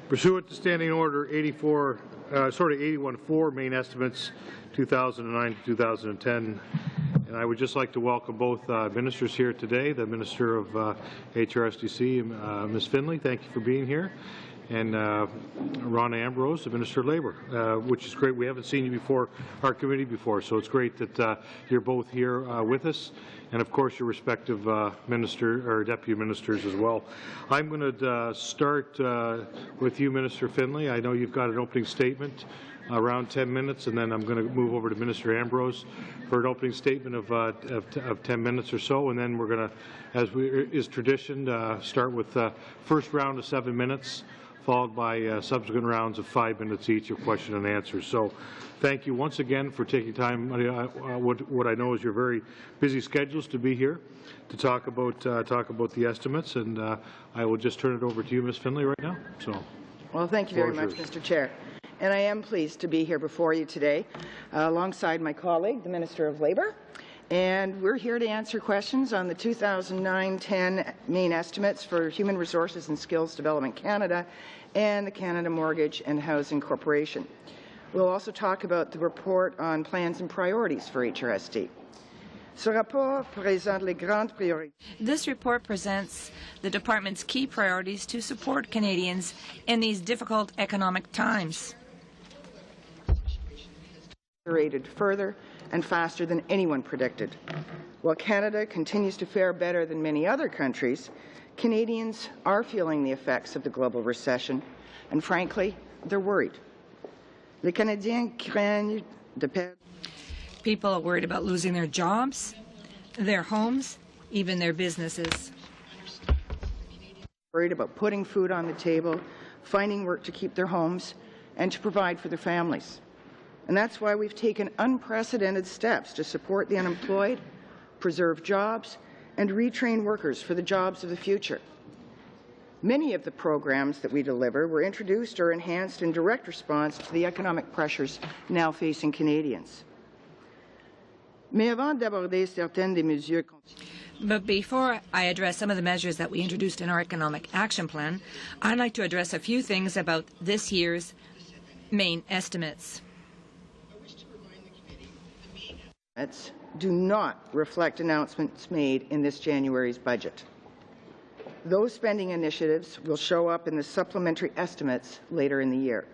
Pursuant to Standing Order 81-4, main estimates 2009 to 2010, and I would just like to welcome both ministers here today, the Minister of HRSDC, Ms. Finley, thank you for being here, and Ron Ambrose, the Minister of Labour, which is great. We haven't seen you before our committee before, so it's great that you're both here with us, and of course your respective minister or deputy ministers as well. I'm going to start with you, Minister Finley. I know you've got an opening statement around 10 minutes, and then I'm going to move over to Minister Ambrose for an opening statement of 10 minutes or so, and then we're going to, as is tradition, start with the first round of 7 minutes, followed by subsequent rounds of 5 minutes each of question and answer. So thank you once again for taking time, what I know is your very busy schedules, to be here to talk about the estimates, and I will just turn it over to you, Ms. Finley, right now. So, well, thank you very much, Mr. Chair. And I am pleased to be here before you today alongside my colleague, the Minister of Labour. And we're here to answer questions on the 2009-10 main estimates for Human Resources and Skills Development Canada and the Canada Mortgage and Housing Corporation. We'll also talk about the report on plans and priorities for HRSD. This report presents the Department's key priorities to support Canadians in these difficult economic times. Further and faster than anyone predicted. While Canada continues to fare better than many other countries, Canadians are feeling the effects of the global recession, and frankly, they're worried. Les Canadiens craignent de perdre. People are worried about losing their jobs, their homes, even their businesses. Worried about putting food on the table, finding work to keep their homes, and to provide for their families. And that's why we've taken unprecedented steps to support the unemployed, preserve jobs, and retrain workers for the jobs of the future. Many of the programs that we deliver were introduced or enhanced in direct response to the economic pressures now facing Canadians. But before I address some of the measures that we introduced in our Economic Action Plan, I'd like to address a few things about this year's main estimates. Do not reflect announcements made in this January's budget. Those spending initiatives will show up in the supplementary estimates later in the year.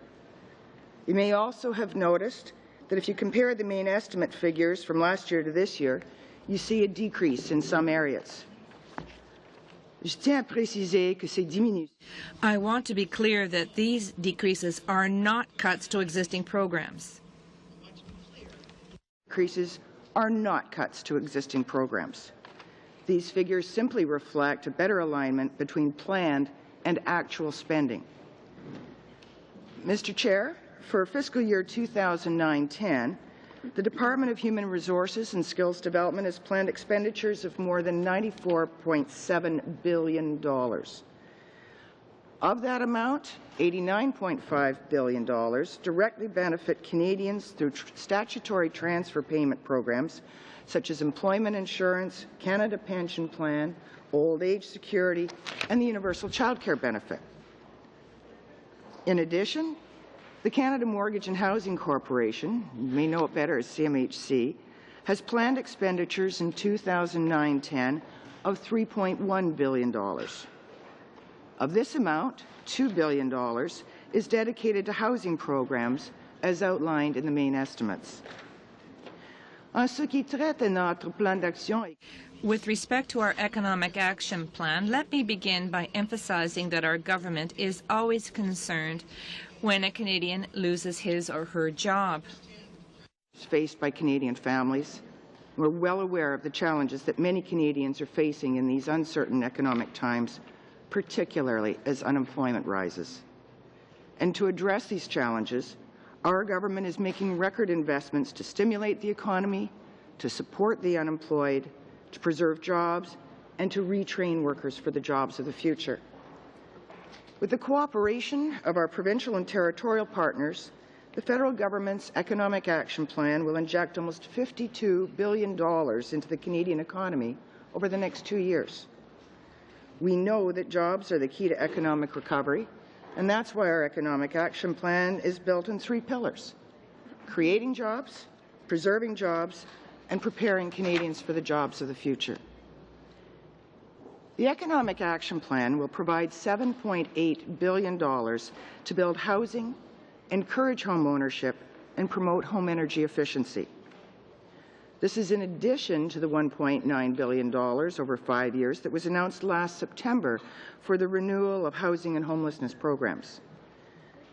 You may also have noticed that if you compare the main estimate figures from last year to this year, you see a decrease in some areas. I want to be clear that these decreases are not cuts to existing programs. Decreases are not cuts to existing programs. These figures simply reflect a better alignment between planned and actual spending. Mr. Chair, for fiscal year 2009-10, the Department of Human Resources and Skills Development has planned expenditures of more than $94.7 billion. Of that amount, $89.5 billion directly benefit Canadians through statutory transfer payment programs such as employment insurance, Canada Pension Plan, old age security, and the Universal Child Care Benefit. In addition, the Canada Mortgage and Housing Corporation, you may know it better as CMHC, has planned expenditures in 2009-10 of $3.1 billion. Of this amount, $2 billion is dedicated to housing programs, as outlined in the main estimates. With respect to our Economic Action Plan, let me begin by emphasizing that our government is always concerned when a Canadian loses his or her job. Faced by Canadian families, we're well aware of the challenges that many Canadians are facing in these uncertain economic times, particularly as unemployment rises. And to address these challenges, our government is making record investments to stimulate the economy, to support the unemployed, to preserve jobs, and to retrain workers for the jobs of the future. With the cooperation of our provincial and territorial partners, the federal government's Economic Action Plan will inject almost $52 billion into the Canadian economy over the next 2 years. We know that jobs are the key to economic recovery, And that's why our Economic Action Plan is built in 3 pillars: creating jobs, preserving jobs, and preparing Canadians for the jobs of the future. The Economic Action Plan will provide $7.8 billion to build housing, encourage home ownership, and promote home energy efficiency. This is in addition to the $1.9 billion over 5 years that was announced last September for the renewal of housing and homelessness programs.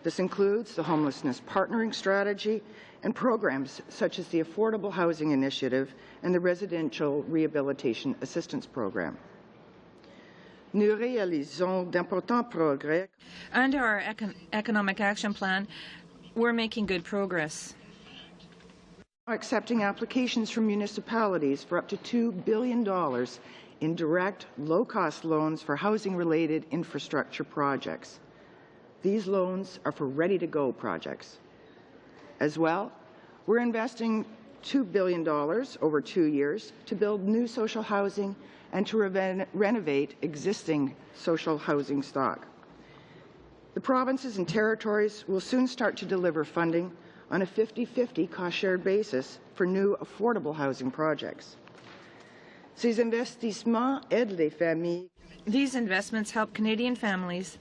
This includes the Homelessness Partnering Strategy and programs such as the Affordable Housing Initiative and the Residential Rehabilitation Assistance Program. Nous réalisons d'importants progrès. Under our Economic Action Plan, we're making good progress. Accepting applications from municipalities for up to $2 billion in direct, low-cost loans for housing-related infrastructure projects. These loans are for ready-to-go projects. As well, we're investing $2 billion over 2 years to build new social housing and to renovate existing social housing stock. The provinces and territories will soon start to deliver funding on a 50-50 cost-shared basis for new affordable housing projects. Ces investissements aident les familles. These investments help Canadian families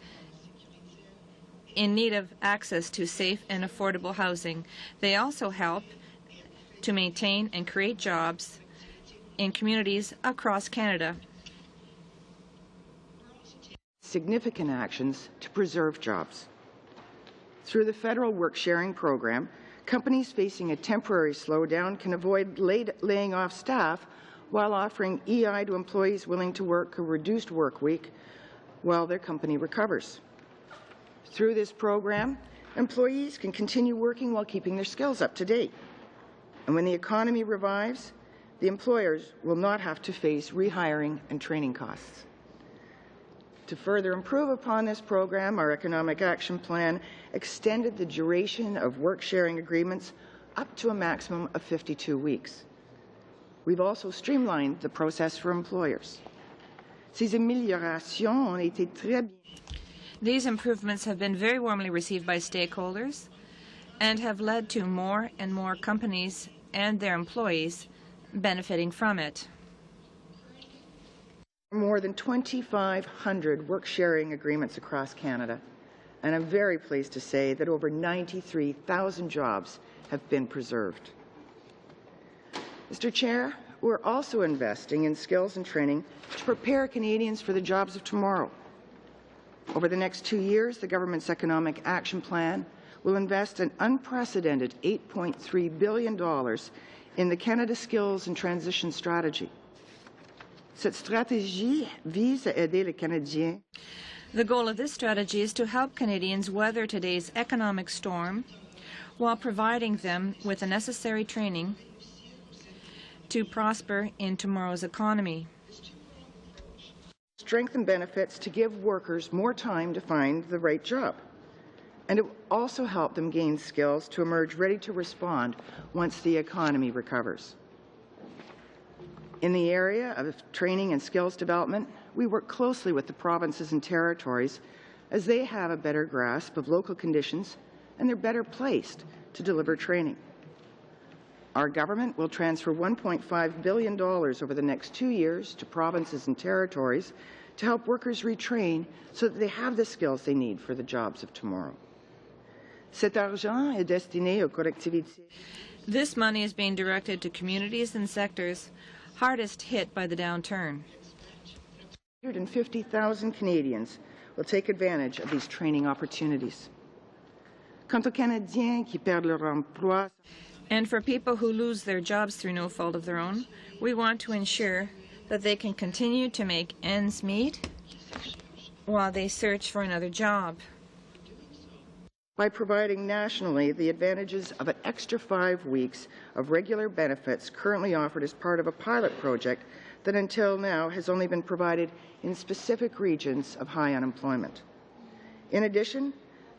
in need of access to safe and affordable housing. They also help to maintain and create jobs in communities across Canada. Significant actions to preserve jobs. Through the federal work-sharing program, companies facing a temporary slowdown can avoid laying off staff while offering EI to employees willing to work a reduced work week while their company recovers. Through this program, employees can continue working while keeping their skills up to date. And when the economy revives, the employers will not have to face rehiring and training costs. To further improve upon this program, our Economic Action Plan extended the duration of work-sharing agreements up to a maximum of 52 weeks. We've also streamlined the process for employers. Ces améliorations ont été très bien. These improvements have been very warmly received by stakeholders and have led to more and more companies and their employees benefiting from it. More than 2,500 work-sharing agreements across Canada, and I'm very pleased to say that over 93,000 jobs have been preserved. Mr. Chair, we're also investing in skills and training to prepare Canadians for the jobs of tomorrow. Over the next 2 years, the government's Economic Action Plan will invest an unprecedented $8.3 billion in the Canada Skills and Transition Strategy. Cette stratégie vise à aider les Canadiens. The goal of this strategy is to help Canadians weather today's economic storm while providing them with the necessary training to prosper in tomorrow's economy. Strengthen benefits to give workers more time to find the right job. And it will also help them gain skills to emerge ready to respond once the economy recovers. In the area of training and skills development, we work closely with the provinces and territories as they have a better grasp of local conditions and they're better placed to deliver training. Our government will transfer $1.5 billion over the next 2 years to provinces and territories to help workers retrain so that they have the skills they need for the jobs of tomorrow. Cet argent est destiné aux collectivités. This money is being directed to communities and sectors hardest hit by the downturn. 150,000 Canadians will take advantage of these training opportunities. Quant aux Canadiens qui perdent leur emploi, and for people who lose their jobs through no fault of their own, we want to ensure that they can continue to make ends meet while they search for another job. By providing nationally the advantages of an extra 5 weeks of regular benefits currently offered as part of a pilot project that until now has only been provided in specific regions of high unemployment. In addition,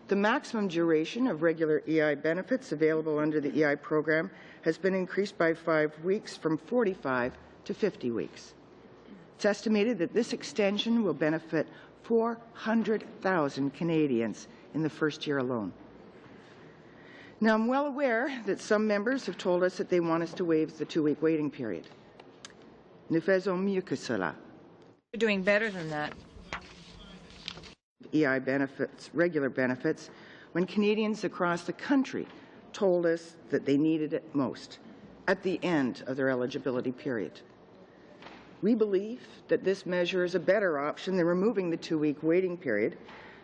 the maximum duration of regular EI benefits available under the EI program has been increased by 5 weeks from 45 to 50 weeks. It's estimated that this extension will benefit 400,000 Canadians in the first year alone. Now, I'm well aware that some members have told us that they want us to waive the 2-week waiting period. Nous faisons mieux que cela. We're doing better than that. EI benefits, regular benefits, when Canadians across the country told us that they needed it most at the end of their eligibility period. We believe that this measure is a better option than removing the 2-week waiting period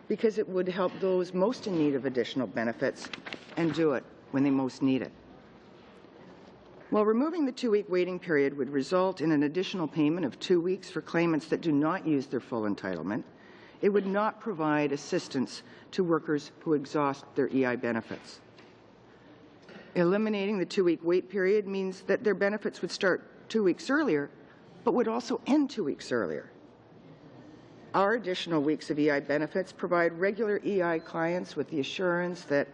because it would help those most in need of additional benefits and do it when they most need it. While removing the 2-week waiting period would result in an additional payment of 2 weeks for claimants that do not use their full entitlement, it would not provide assistance to workers who exhaust their EI benefits. Eliminating the 2-week wait period means that their benefits would start 2 weeks earlier, but would also end 2 weeks earlier. Our additional weeks of EI benefits provide regular EI clients with the assurance that,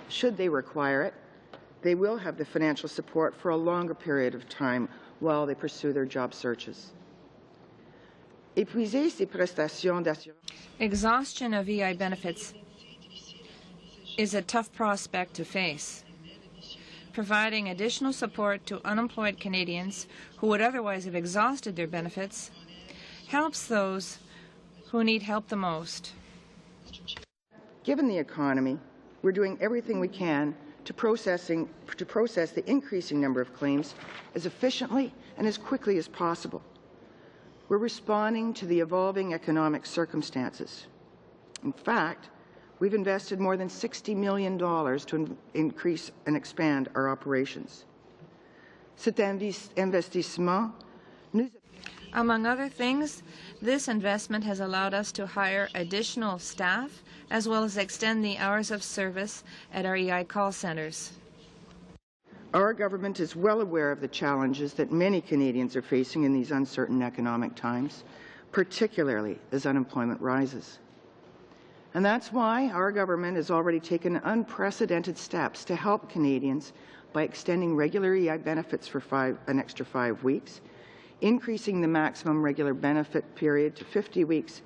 should they require it, they will have the financial support for a longer period of time while they pursue their job searches. Épuiser ces prestations d'assurance. Exhaustion of EI benefits is a tough prospect to face. Providing additional support to unemployed Canadians who would otherwise have exhausted their benefits helps those who need help the most. Given the economy, we're doing everything we can to process the increasing number of claims as efficiently and as quickly as possible. We're responding to the evolving economic circumstances. In fact, we've invested more than $60 million to increase and expand our operations. Cet investissement nous... Among other things, this investment has allowed us to hire additional staff as well as extend the hours of service at our EI call centres. Our government is well aware of the challenges that many Canadians are facing in these uncertain economic times, particularly as unemployment rises. And that's why our government has already taken unprecedented steps to help Canadians by extending regular EI benefits for an extra 5 weeks, increasing the maximum regular benefit period to 50 weeks,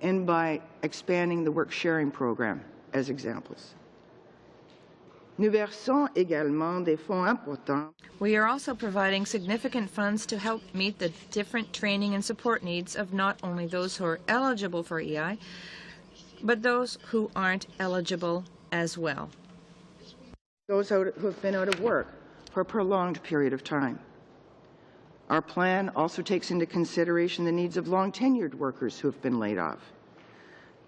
and by expanding the work sharing program as examples. Nous versons également des fonds importants. We are also providing significant funds to help meet the different training and support needs of not only those who are eligible for EI, but those who aren't eligible as well. Those who have been out of work for a prolonged period of time. Our plan also takes into consideration the needs of long-tenured workers who have been laid off.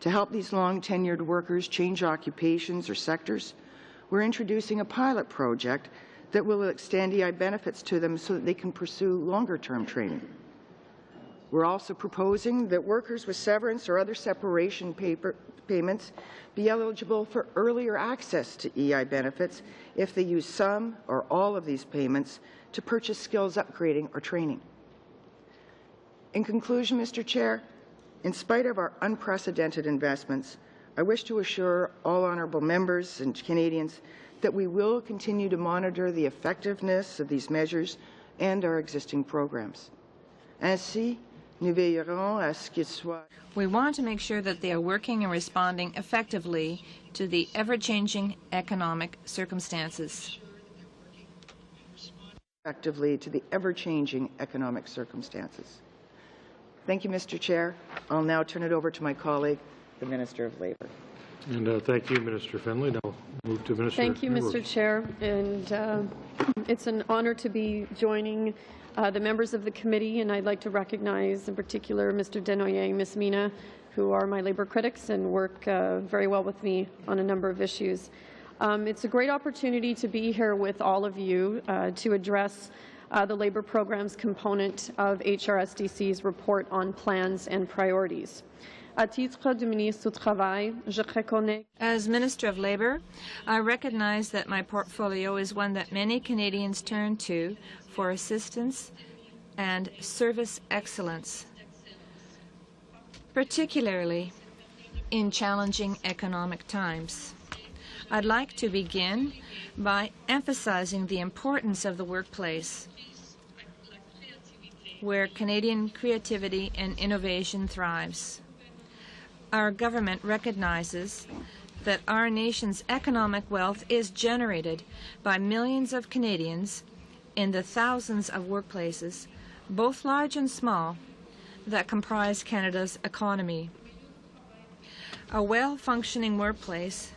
To help these long-tenured workers change occupations or sectors, we're introducing a pilot project that will extend EI benefits to them so that they can pursue longer-term training. We're also proposing that workers with severance or other separation payments be eligible for earlier access to EI benefits if they use some or all of these payments to purchase skills upgrading or training. In conclusion, Mr. Chair, in spite of our unprecedented investments, I wish to assure all honourable members and Canadians that we will continue to monitor the effectiveness of these measures and our existing programs. Ainsi, nous veillerons à ce qu'ils soient. We want to make sure that they are working and responding effectively to the ever-changing economic circumstances. Effectively to the ever-changing economic circumstances. Thank you, Mr. Chair. I'll now turn it over to my colleague, the Minister of Labour. And thank you, Minister Finlay. Now move to Minister. Thank you, Mr. Chair. And it's an honour to be joining the members of the committee, and I'd like to recognize in particular Mr. Denoyer and Ms. Mina, who are my labour critics and work very well with me on a number of issues. It's a great opportunity to be here with all of you to address the labour programs component of HRSDC's report on plans and priorities. As Minister of Labour, I recognize that my portfolio is one that many Canadians turn to for assistance and service excellence, particularly in challenging economic times. I'd like to begin by emphasizing the importance of the workplace. where Canadian creativity and innovation thrives. Our government recognizes that our nation's economic wealth is generated by millions of Canadians in the thousands of workplaces, both large and small, that comprise Canada's economy. A well-functioning workplace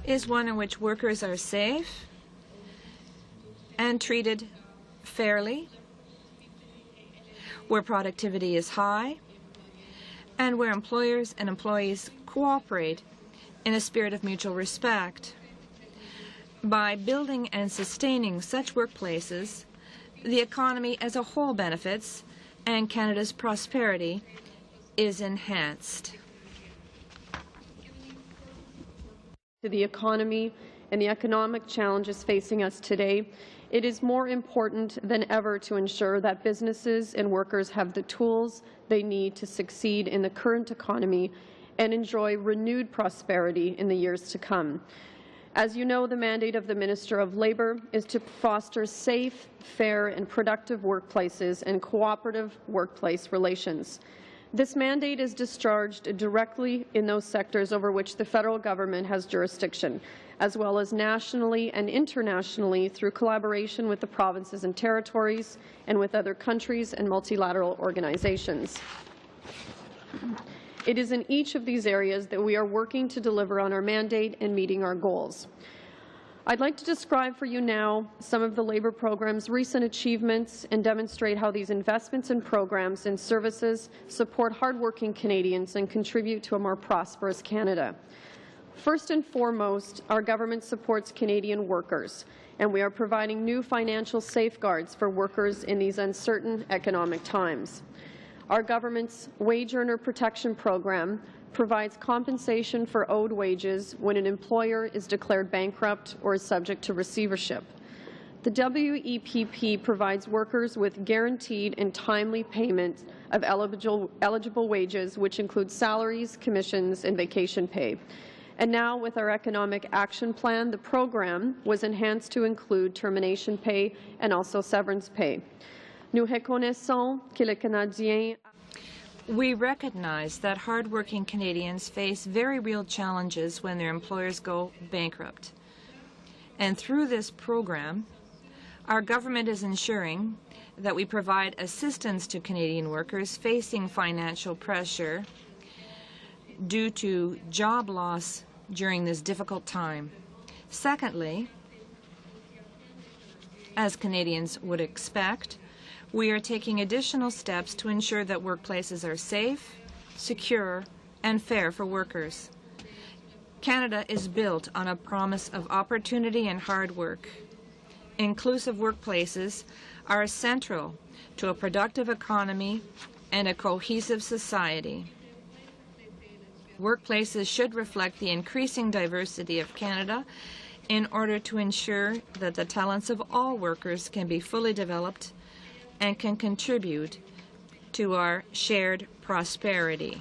is one in which workers are safe and treated fairly, where productivity is high, and where employers and employees cooperate in a spirit of mutual respect. By building and sustaining such workplaces, the economy as a whole benefits and Canada's prosperity is enhanced. To the economy and the economic challenges facing us today, it is more important than ever to ensure that businesses and workers have the tools they need to succeed in the current economy and enjoy renewed prosperity in the years to come. As you know, the mandate of the Minister of Labour is to foster safe, fair and productive workplaces and cooperative workplace relations. This mandate is discharged directly in those sectors over which the federal government has jurisdiction, as well as nationally and internationally through collaboration with the provinces and territories and with other countries and multilateral organizations. It is in each of these areas that we are working to deliver on our mandate and meeting our goals. I'd like to describe for you now some of the Labour program's recent achievements and demonstrate how these investments in programs and services support hardworking Canadians and contribute to a more prosperous Canada. First and foremost, our government supports Canadian workers, and we are providing new financial safeguards for workers in these uncertain economic times. Our government's Wage Earner Protection Program provides compensation for owed wages when an employer is declared bankrupt or is subject to receivership. The WEPP provides workers with guaranteed and timely payment of eligible wages, which include salaries, commissions, and vacation pay. And now, with our Economic Action Plan, the program was enhanced to include termination pay and also severance pay. Nous reconnaissons que les Canadiens. We recognize that hardworking Canadians face very real challenges when their employers go bankrupt. And through this program, our government is ensuring that we provide assistance to Canadian workers facing financial pressure due to job loss during this difficult time. Secondly, as Canadians would expect, we are taking additional steps to ensure that workplaces are safe, secure, and fair for workers. Canada is built on a promise of opportunity and hard work. Inclusive workplaces are central to a productive economy and a cohesive society. Workplaces should reflect the increasing diversity of Canada in order to ensure that the talents of all workers can be fully developed and can contribute to our shared prosperity.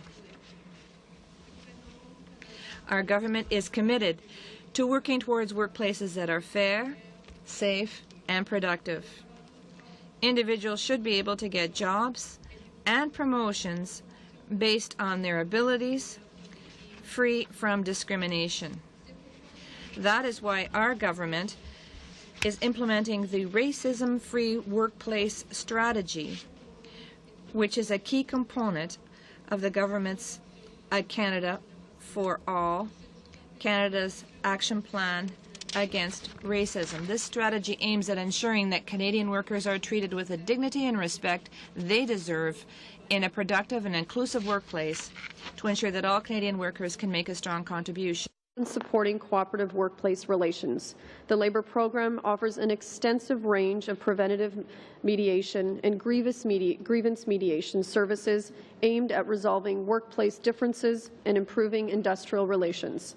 Our government is committed to working towards workplaces that are fair, safe, and productive. Individuals should be able to get jobs and promotions based on their abilities, free from discrimination. That is why our government is implementing the Racism-Free Workplace Strategy, which is a key component of the government's Canada for All, Canada's action plan against racism. This strategy aims at ensuring that Canadian workers are treated with the dignity and respect they deserve in a productive and inclusive workplace to ensure that all Canadian workers can make a strong contribution. In supporting cooperative workplace relations, the Labour program offers an extensive range of preventative mediation and grievance mediation services aimed at resolving workplace differences and improving industrial relations.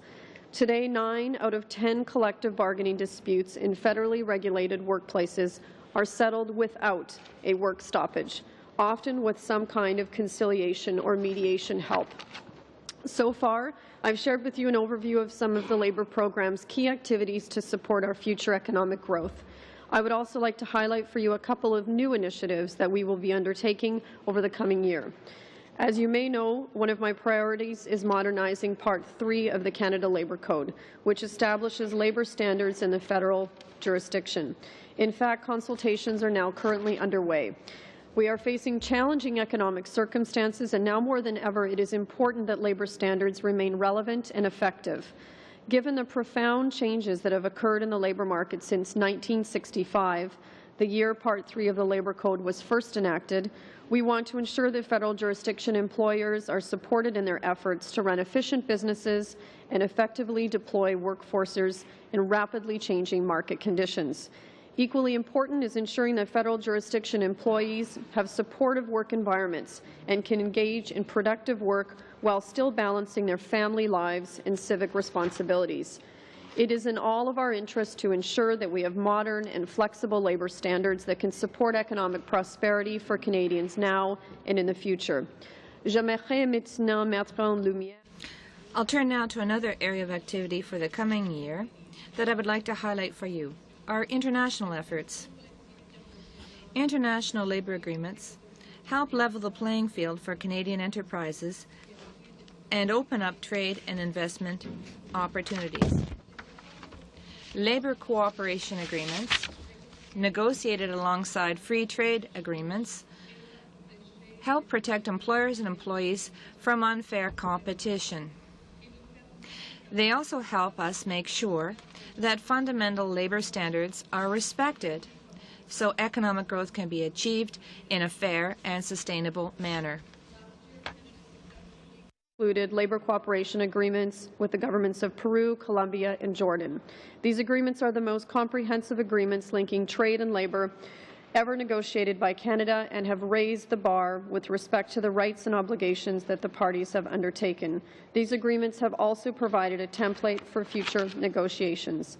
Today, 9 out of 10 collective bargaining disputes in federally regulated workplaces are settled without a work stoppage, often with some kind of conciliation or mediation help. So far, I've shared with you an overview of some of the Labour program's key activities to support our future economic growth. I would also like to highlight for you a couple of new initiatives that we will be undertaking over the coming year. As you may know, one of my priorities is modernizing Part 3 of the Canada Labour Code, which establishes labour standards in the federal jurisdiction. In fact, consultations are now currently underway. We are facing challenging economic circumstances, and now more than ever, it is important that labour standards remain relevant and effective. Given the profound changes that have occurred in the labour market since 1965, the year Part 3 of the Labour Code was first enacted, we want to ensure that federal jurisdiction employers are supported in their efforts to run efficient businesses and effectively deploy workforces in rapidly changing market conditions. Equally important is ensuring that federal jurisdiction employees have supportive work environments and can engage in productive work while still balancing their family lives and civic responsibilities. It is in all of our interests to ensure that we have modern and flexible labour standards that can support economic prosperity for Canadians now and in the future. I'll turn now to another area of activity for the coming year that I would like to highlight for you, our international efforts. International labour agreements help level the playing field for Canadian enterprises and open up trade and investment opportunities. Labour cooperation agreements, negotiated alongside free trade agreements, help protect employers and employees from unfair competition. They also help us make sure that fundamental labour standards are respected so economic growth can be achieved in a fair and sustainable manner. Included labour cooperation agreements with the governments of Peru, Colombia, and Jordan. These agreements are the most comprehensive agreements linking trade and labour ever negotiated by Canada and have raised the bar with respect to the rights and obligations that the parties have undertaken. These agreements have also provided a template for future negotiations.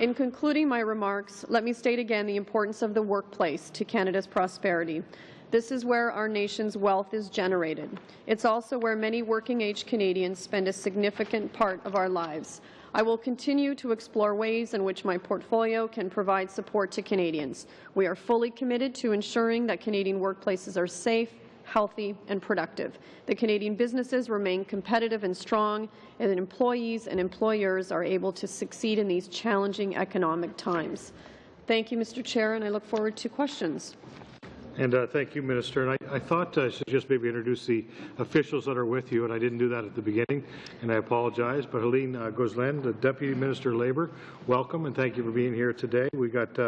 In concluding my remarks, let me state again the importance of the workplace to Canada's prosperity. This is where our nation's wealth is generated. It's also where many working-age Canadians spend a significant part of our lives. I will continue to explore ways in which my portfolio can provide support to Canadians. We are fully committed to ensuring that Canadian workplaces are safe, healthy, and productive. The Canadian businesses remain competitive and strong, and that employees and employers are able to succeed in these challenging economic times. Thank you, Mr. Chair, and I look forward to questions. And thank you, Minister. And I thought I should just maybe introduce the officials that are with you, and I didn't do that at the beginning, and I apologize. But Helene Gosselin, the Deputy Minister of Labour, welcome, and thank you for being here today. We got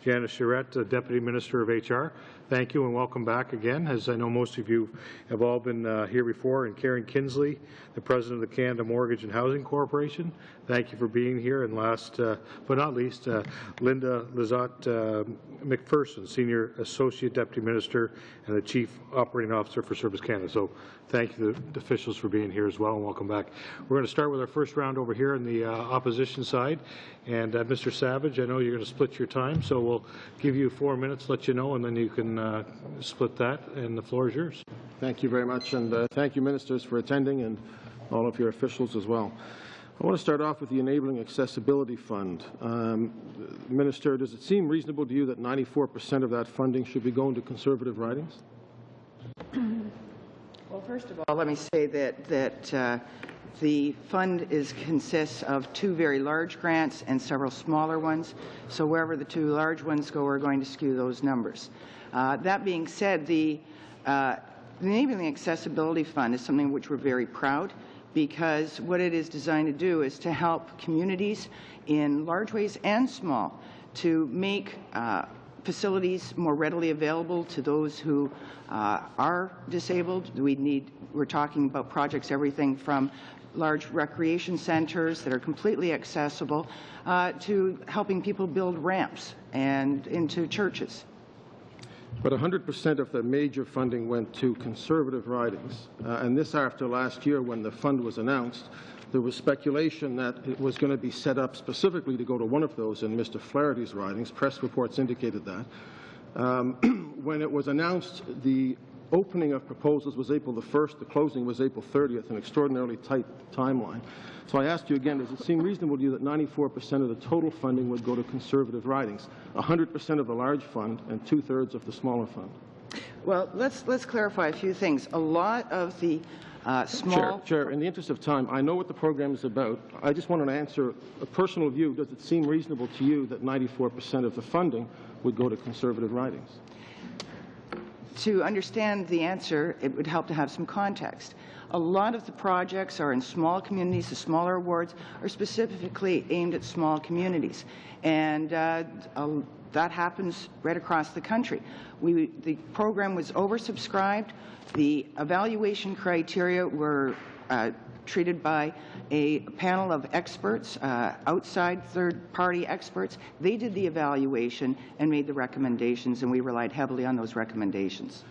Janice Charette, the Deputy Minister of HR. Thank you and welcome back again, as I know most of you have all been here before. And Karen Kinsley, the President of the Canada Mortgage and Housing Corporation. Thank you for being here. And last but not least, Linda Lizotte McPherson, Senior Associate Deputy Minister and the Chief Operating Officer for Service Canada. So thank you to the officials for being here as well, and welcome back. We're going to start with our first round over here on the opposition side. And Mr. Savage, I know you're going to split your time, so we'll give you 4 minutes, let you know, and then you can split that, and the floor is yours. Thank you very much, and thank you, Ministers, for attending, and all of your officials as well. I want to start off with the Enabling Accessibility Fund. Minister, does it seem reasonable to you that 94% of that funding should be going to Conservative ridings? Well, first of all, let me say that the fund consists of 2 very large grants and several smaller ones. So wherever the 2 large ones go, we're going to skew those numbers. That being said, the Enabling Accessibility Fund is something which we're very proud, because what it is designed to do is to help communities in large ways and small to make facilities more readily available to those who are disabled. We're talking about projects, everything from large recreation centers that are completely accessible to helping people build ramps and into churches. But 100% of the major funding went to Conservative ridings, and this after last year when the fund was announced. There was speculation that it was going to be set up specifically to go to one of those in Mr. Flaherty's ridings. Press reports indicated that. When it was announced, the opening of proposals was April the 1st, the closing was April 30th, an extraordinarily tight timeline. So I asked you again, does it seem reasonable to you that 94% of the total funding would go to conservative ridings, 100% of the large fund and 2/3 of the smaller fund? Well, let's clarify a few things. A lot of the small... Chair, in the interest of time, I know what the program is about. I just want to answer a personal view. Does it seem reasonable to you that 94% of the funding would go to conservative ridings? To understand the answer, it would help to have some context. A lot of the projects are in small communities. The smaller awards are specifically aimed at small communities. And that happens right across the country. The program was oversubscribed. The evaluation criteria were treated by a panel of experts, outside third-party experts. They did the evaluation and made the recommendations, and we relied heavily on those recommendations.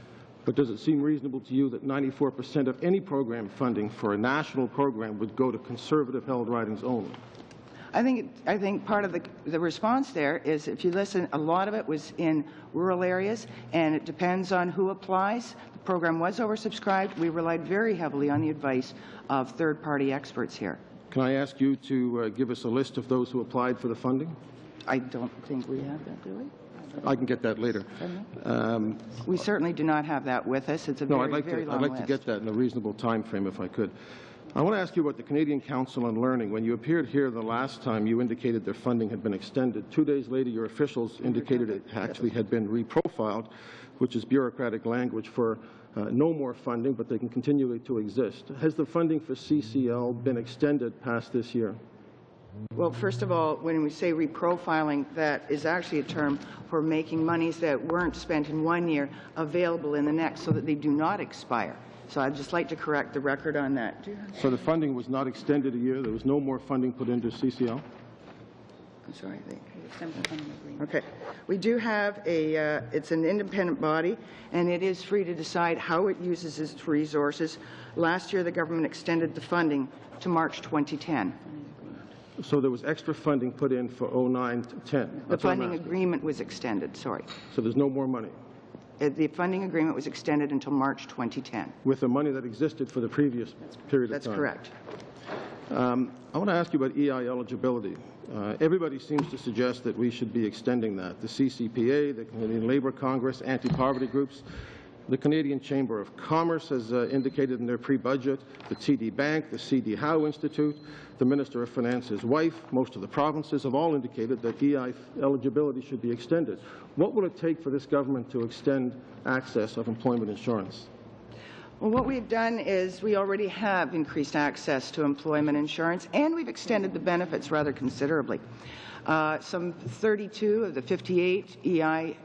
But does it seem reasonable to you that 94% of any program funding for a national program would go to conservative-held ridings only? I think part of the response there is, if you listen, a lot of it was in rural areas, and it depends on who applies. The program was oversubscribed. We relied very heavily on the advice of third-party experts here. Can I ask you to give us a list of those who applied for the funding? I don't think we have that, do we? I can get that later. We certainly do not have that with us. It's a very long list. I'd like to get that in a reasonable time frame if I could. I want to ask you about the Canadian Council on Learning. When you appeared here the last time, you indicated their funding had been extended. 2 days later, your officials indicated it actually had been reprofiled, which is bureaucratic language for no more funding, but they can continue to exist. Has the funding for CCL been extended past this year? Well, first of all, when we say reprofiling, that is actually a term for making monies that weren't spent in 1 year available in the next so that they do not expire. So I'd just like to correct the record on that. So the funding was not extended a year? There was no more funding put into CCL? I'm sorry. Okay. We do have it's an independent body, and it is free to decide how it uses its resources. Last year, the government extended the funding to March 2010. So there was extra funding put in for 09 to 10? The funding agreement was extended, sorry. So there's no more money? The funding agreement was extended until March 2010. With the money that existed for the previous period of time? That's correct. I want to ask you about EI eligibility. Everybody seems to suggest that we should be extending that. The CCPA, the Canadian Labour Congress, anti-poverty groups, the Canadian Chamber of Commerce has indicated in their pre-budget, the TD Bank, the C.D. Howe Institute, the Minister of Finance's wife, most of the provinces have all indicated that EI eligibility should be extended. What will it take for this government to extend access of employment insurance? Well, what we've done is we already have increased access to employment insurance, and we've extended the benefits rather considerably. Some 32 of the 58 EI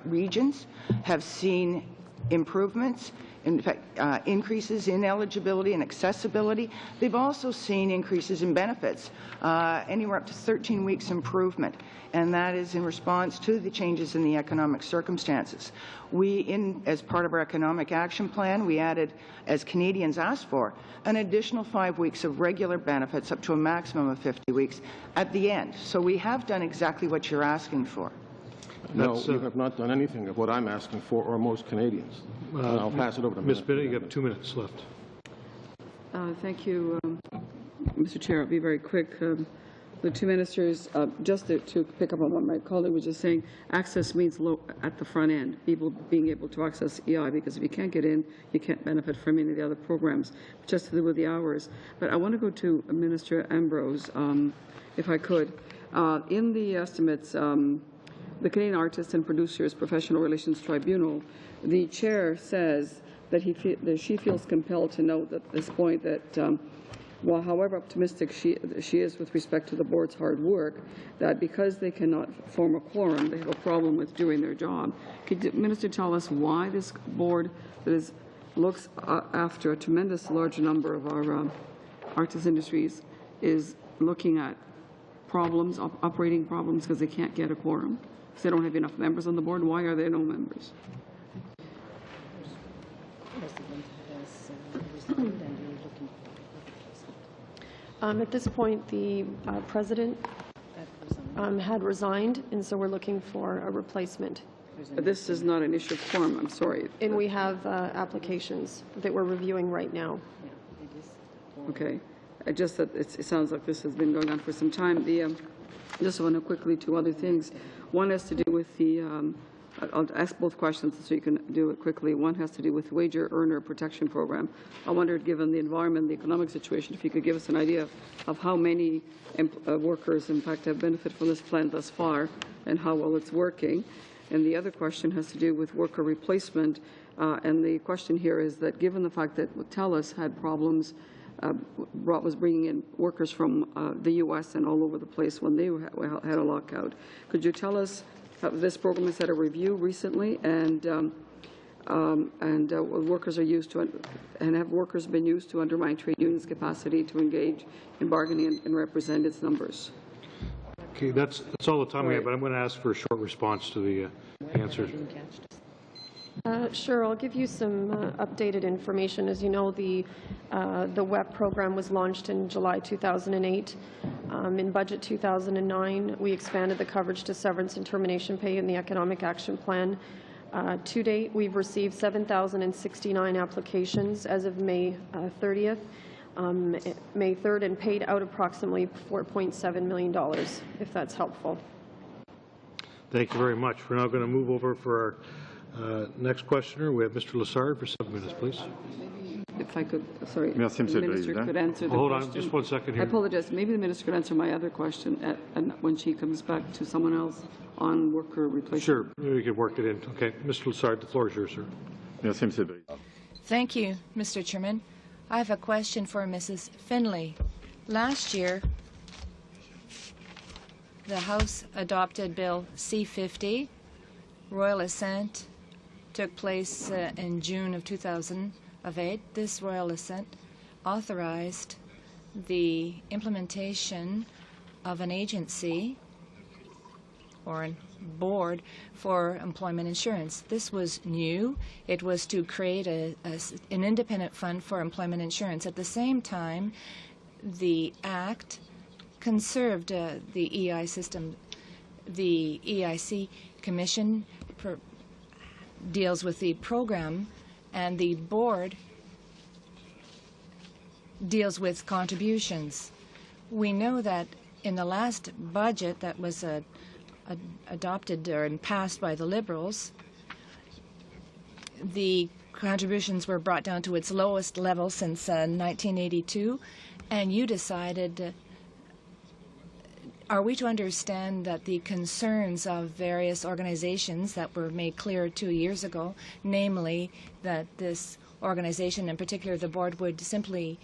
regions have seen improvements, in fact, increases in eligibility and accessibility. They've also seen increases in benefits, anywhere up to 13 weeks improvement, and that is in response to the changes in the economic circumstances. As part of our economic action plan, we added, as Canadians asked for, an additional 5 weeks of regular benefits up to a maximum of 50 weeks at the end. So we have done exactly what you're asking for. No, you have not done anything of what I'm asking for, or most Canadians. I'll pass it over to Ms. Bennett. You have 2 minutes left. Thank you, Mr. Chair. I'll be very quick. The two ministers, just to pick up on what my colleague was just saying, access means low at the front end, people being able to access EI, because if you can't get in, you can't benefit from any of the other programs, just to do with the hours. But I want to go to Minister Ambrose, if I could. In the estimates, the Canadian Artists and Producers Professional Relations Tribunal, the chair says that she feels compelled to note at this point that while however optimistic she is with respect to the board's hard work, that because they cannot form a quorum, they have a problem with doing their job. Could the Minister tell us why this board that looks after a tremendous large number of our artist industries is looking at problems, operating problems, because they can't get a quorum? Because they don't have enough members on the board. Why are there no members? At this point, the president had resigned, and so we're looking for a replacement. But this is not an issue of quorum, I'm sorry. And we have applications that we're reviewing right now. Okay. Just that it sounds like this has been going on for some time. Just want to quickly, two other things. One has to do with the, I'll ask both questions so you can do it quickly. One has to do with wage earner protection program. I wondered, given the environment, the economic situation, if you could give us an idea of how many workers, in fact, have benefited from this plan thus far and how well it's working. And the other question has to do with worker replacement. And the question here is that given the fact that TELUS had problems, was bringing in workers from the U.S. and all over the place when they had a lockout. Could you tell us, this program has had a review recently, and workers are used to, and have workers been used to undermine trade unions' capacity to engage in bargaining and represent its numbers? Okay, that's all the time we have, but I'm going to ask for a short response to the answers. Sure, I'll give you some updated information. As you know, the WEP program was launched in July 2008. In Budget 2009, we expanded the coverage to severance and termination pay in the Economic Action Plan. To date, we've received 7,069 applications as of May 30th. May 3rd, and paid out approximately $4.7 million, if that's helpful. Thank you very much. We're now going to move over for our next questioner. We have Mr. Lessard for 7 minutes, please. If I could, sorry, Merci, the Monsieur le Minister Président. could answer the Hold question. on, just 1 second I here. apologize. Maybe the Minister could answer my other question when she comes back to someone else on worker replacement. Sure, we could work it in. Okay, Mr. Lessard, the floor is yours, sir. Merci, Monsieur le Président. Thank you, Mr. Chairman. I have a question for Mrs. Finley. Last year, the House adopted Bill C-50. Royal assent took place in June of 2008. This royal assent authorized the implementation of an agency or a board for employment insurance. This was new. It was to create an independent fund for employment insurance. At the same time, the Act conserved the EI system. The EIC Commission deals with the program, and the board deals with contributions. We know that in the last budget that was adopted or passed by the Liberals, the contributions were brought down to its lowest level since 1982, and you decided, are we to understand that the concerns of various organizations that were made clear 2 years ago, namely that this organization, in particular the board, would simply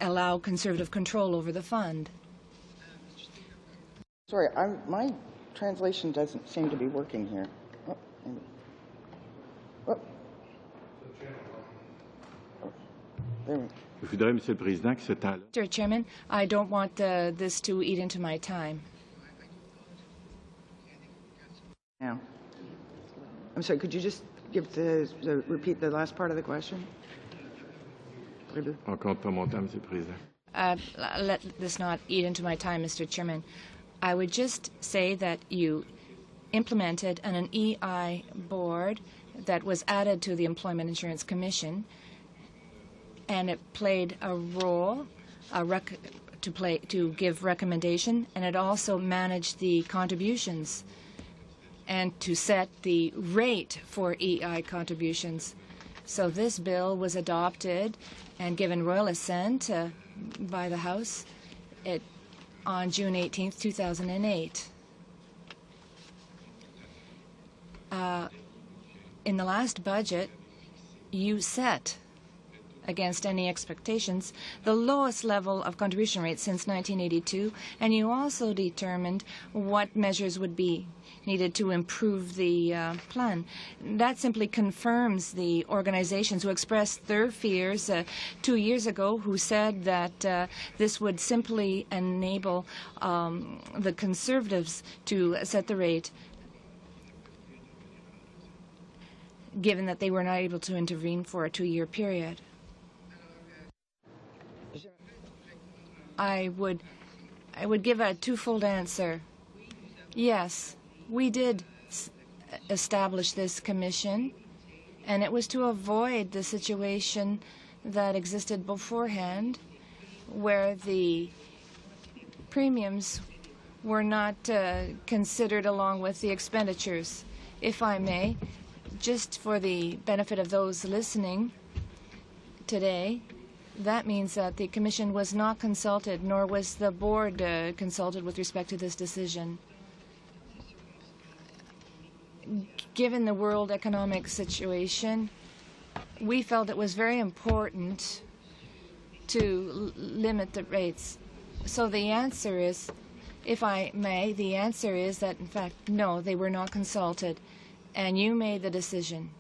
allow conservative control over the fund? Sorry, my translation doesn't seem to be working here. Oh, oh. There we go. Je voudrais, Monsieur le Président, que ce temps-là. Mr. Chairman, I don't want this to eat into my time. Now, I'm sorry, could you just repeat the last part of the question? On compte pas mon temps, Monsieur le Président. Let this not eat into my time, Mr. Chairman. I would just say that you implemented an EI board that was added to the Employment Insurance Commission, and it played a role to give recommendation, and it also managed the contributions and to set the rate for EI contributions. So this bill was adopted and given royal assent by the House on June 18, 2008. In the last budget, you set, against any expectations, the lowest level of contribution rate since 1982, and you also determined what measures would be needed to improve the plan. That simply confirms the organizations who expressed their fears 2 years ago, who said that this would simply enable the Conservatives to set the rate, given that they were not able to intervene for a 2-year period. I would give a twofold answer. Yes, we did establish this commission, and it was to avoid the situation that existed beforehand, where the premiums were not considered along with the expenditures. If I may, just for the benefit of those listening today, that means that the Commission was not consulted, nor was the Board consulted with respect to this decision. Given the world economic situation, we felt it was very important to limit the rates. So the answer is, if I may, the answer is that, in fact, no, they were not consulted, and you made the decision.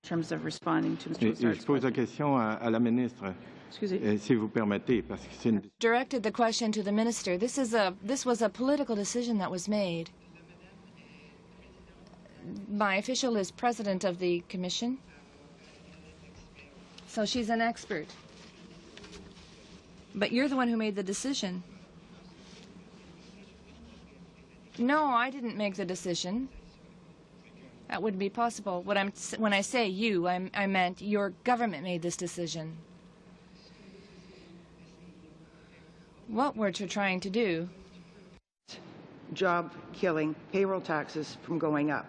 In terms of responding to Mr. Je Lassard's pose la question. question à la ministre, si vous permettez, parce que c'est une... Directed the question to the minister. This was a political decision that was made. My official is president of the commission, so she's an expert. But you're the one who made the decision. No, I didn't make the decision. That wouldn't be possible. When I say you, I meant your government made this decision. What we're trying to do. Job killing payroll taxes from going up.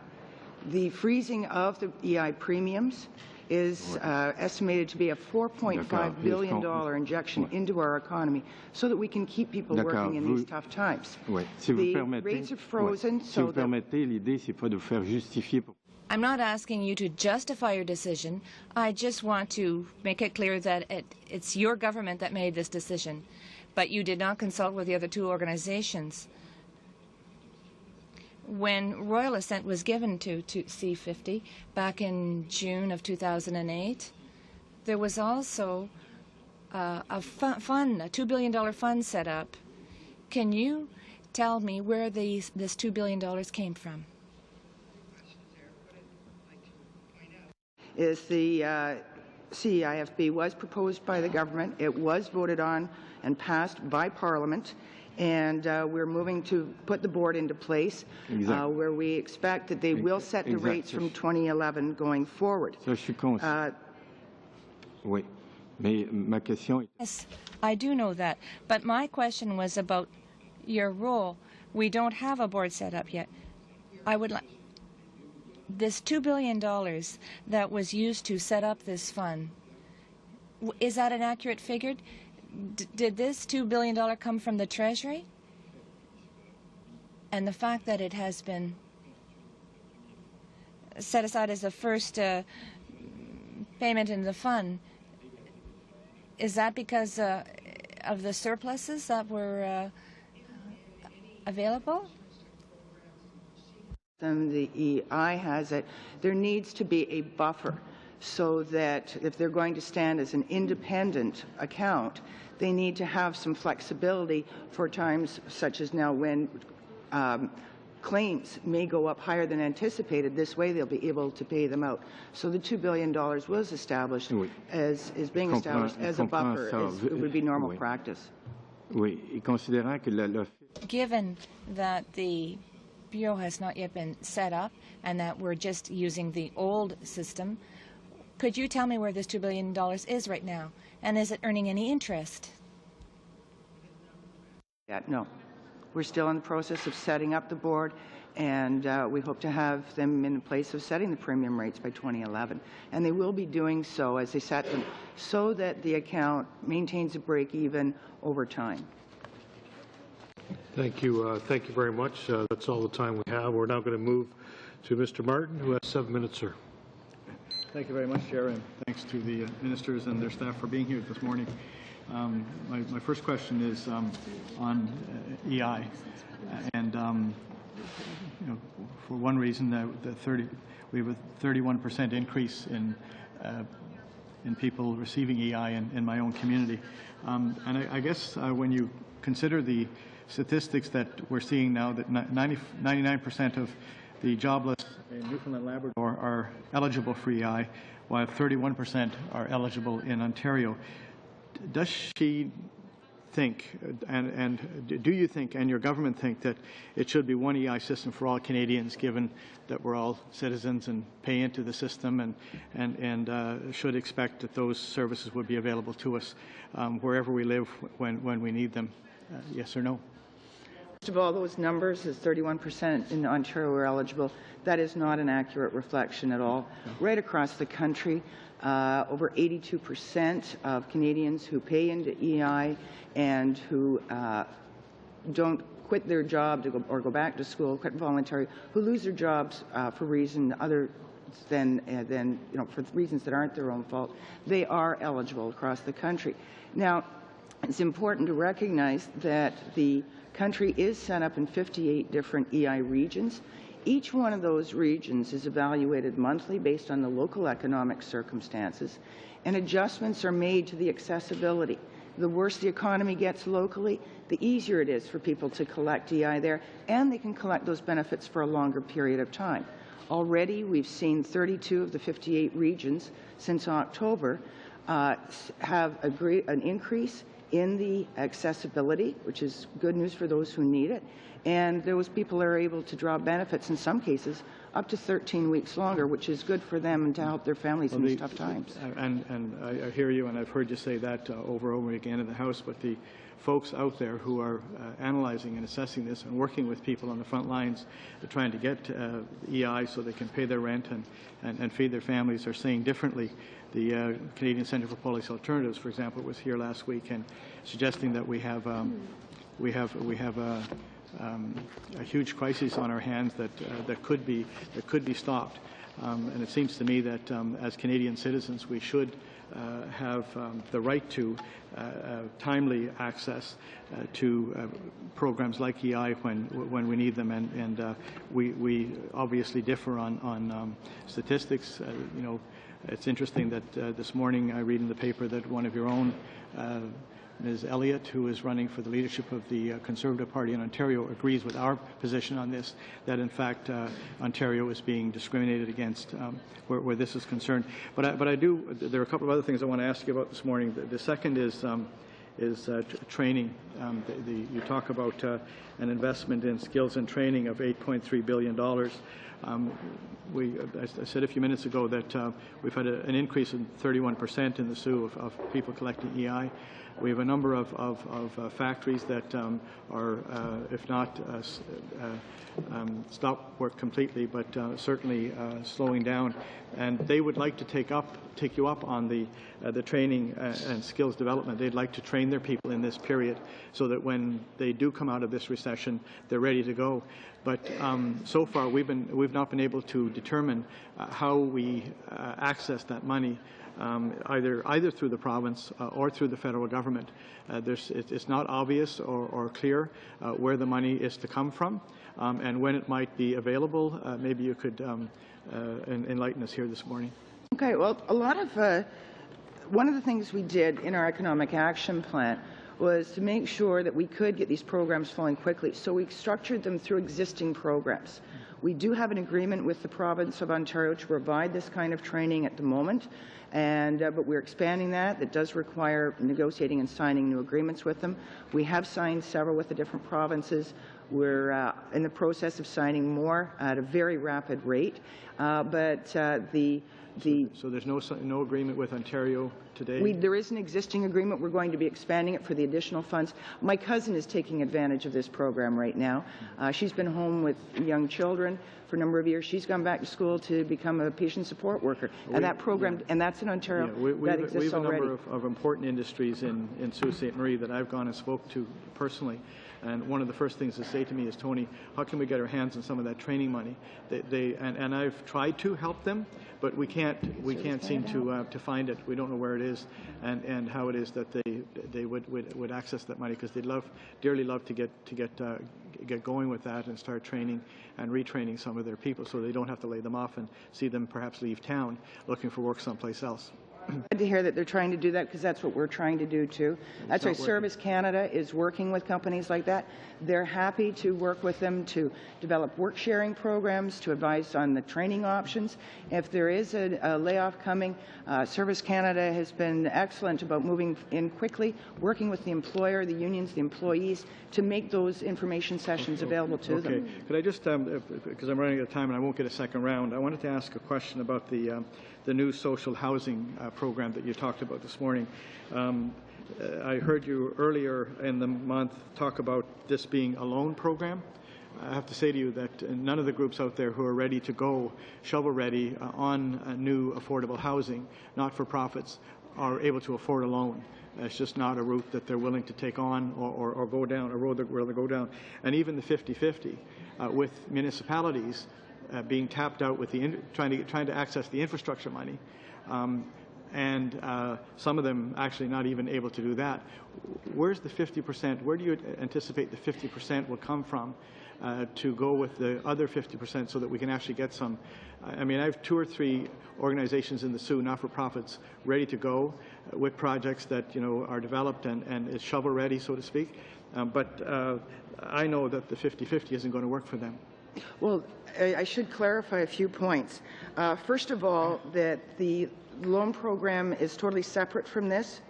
The freezing of the EI premiums is estimated to be a $4.5 billion injection into our economy so that we can keep people working in these tough times. The rates are frozen Si so vous that... permettez, l'idée, c'est pas de vous faire justifier pour... I'm not asking you to justify your decision. I just want to make it clear that it's your government that made this decision, but you did not consult with the other two organizations. When royal assent was given to C50 back in June of 2008, there was also a fund, a $2 billion fund set up. Can you tell me where this $2 billion came from? Is the CEIFB was proposed by the government. It was voted on and passed by Parliament. And we're moving to put the board into place where we expect that they will set the rates from 2011 going forward. Ça, je suis conscient. Oui, mais ma question... Yes, I do know that. But my question was about your role. We don't have a board set up yet. I would like... This $2 billion that was used to set up this fund, is that an accurate figure? Did this $2 billion come from the Treasury? And the fact that it has been set aside as the first payment in the fund, is that because of the surpluses that were available? And the EI has it. There needs to be a buffer so that if they're going to stand as an independent account, they need to have some flexibility for times such as now when claims may go up higher than anticipated. This way they'll be able to pay them out. So the $2 billion was established as being established as a buffer, as it would be normal practice. Oui, et considérant que Given that the Bureau has not yet been set up and that we're just using the old system, could you tell me where this $2 billion is right now? And is it earning any interest? Yeah, no. We're still in the process of setting up the board, and we hope to have them in place of setting the premium rates by 2011. And they will be doing so as they set them so that the account maintains a break even over time. Thank you. Thank you very much. That's all the time we have. We're now going to move to Mr. Martin, who has 7 minutes, sir. Thank you very much, Chair, and thanks to the ministers and their staff for being here this morning. My first question is on EI, and you know, for one reason, we have a 31% increase in people receiving EI in my own community, and I guess when you consider the statistics that we're seeing now, that 99% of the jobless in Newfoundland and Labrador are eligible for EI, while 31% are eligible in Ontario. does she think, and do you think, and your government think, that it should be one EI system for all Canadians, given that we're all citizens and pay into the system, and should expect that those services would be available to us wherever we live when we need them? Yes or no? First of all, those numbers, as 31% in Ontario are eligible, that is not an accurate reflection at all. Right across the country, over 82% of Canadians who pay into EI and who don't quit their job to or go back to school, quit voluntary, who lose their jobs for reason other than for reasons that aren't their own fault, they are eligible across the country. Now, it's important to recognize that the country is set up in 58 different EI regions. Each one of those regions is evaluated monthly based on the local economic circumstances, and adjustments are made to the accessibility. The worse the economy gets locally, the easier it is for people to collect EI there, and they can collect those benefits for a longer period of time. Already, we've seen 32 of the 58 regions since October have an increase in the accessibility, which is good news for those who need it, and those people are able to draw benefits in some cases up to 13 weeks longer, which is good for them and to help their families in these tough times. And I hear you, and I've heard you say that over and over again in the House, but the folks out there who are analyzing and assessing this and working with people on the front lines trying to get EI so they can pay their rent and feed their families are saying differently. The Canadian Centre for Policy Alternatives, for example, was here last week and suggesting that we have a huge crisis on our hands that could be stopped. And it seems to me that as Canadian citizens, we should have the right to timely access to programs like EI when we need them, and we obviously differ on statistics. It's interesting that this morning I read in the paper that one of your own, Ms. Elliott, who is running for the leadership of the Conservative Party in Ontario, agrees with our position on this, that in fact Ontario is being discriminated against where this is concerned. But there are a couple of other things I want to ask you about this morning. The second is training. You talk about an investment in skills and training of $8.3 billion. I said a few minutes ago that we've had an increase in 31% in the Sioux of people collecting EI. We have a number of factories that are, if not stop work completely, but certainly slowing down. And they would like to take you up on the training and skills development. They'd like to train their people in this period so that when they do come out of this recession, they're ready to go. But so far, we've not been able to determine how we access that money, either through the province or through the federal government. It's not obvious or clear where the money is to come from and when it might be available. Maybe you could enlighten us here this morning. Okay, well, one of the things we did in our economic action plan was to make sure that we could get these programs flowing quickly, so we structured them through existing programs. We do have an agreement with the province of Ontario to provide this kind of training at the moment, but we're expanding that. That does require negotiating and signing new agreements with them. We have signed several with the different provinces. We're in the process of signing more at a very rapid rate, So there's no agreement with Ontario today? There is an existing agreement. We're going to be expanding it for the additional funds. My cousin is taking advantage of this program right now. She's been home with young children for a number of years. She's gone back to school to become a patient support worker. And that program, and that's in Ontario, that exists already. We have a number of important industries in Sault Ste. Marie that I've gone and spoke to personally. And one of the first things they say to me is, Tony, how can we get our hands on some of that training money? And I've tried to help them, but we can't seem to find it. We don't know where it is and how it is that they would access that money, because they'd dearly love to get going with that and start training and retraining some of their people so they don't have to lay them off and see them perhaps leave town looking for work someplace else. Glad to hear that they're trying to do that, because that's what we're trying to do too. That's why Service Canada is working with companies like that. They're happy to work with them to develop work-sharing programs, to advise on the training options. If there is a layoff coming, Service Canada has been excellent about moving in quickly, working with the employer, the unions, the employees, to make those information sessions available to them. Okay. Could I just, because I'm running out of time and I won't get a second round, I wanted to ask a question about the new social housing program that you talked about this morning. I heard you earlier in the month talk about this being a loan program. I have to say to you that none of the groups out there who are ready to go, shovel-ready on new affordable housing, not-for-profits, are able to afford a loan. It's just not a route that they're willing to take on or go down, a road they're willing to go down. And even the 50-50 with municipalities being tapped out with the trying to access the infrastructure money, and some of them actually not even able to do that. Where's the 50%? Where do you anticipate the 50% will come from to go with the other 50% so that we can actually get some? I mean, I have 2 or 3 organizations in the Soo, not-for-profits, ready to go with projects that are developed and is shovel-ready, so to speak. But I know that the 50-50 isn't going to work for them. Well, I should clarify a few points. First of all, that the loan program is totally separate from this.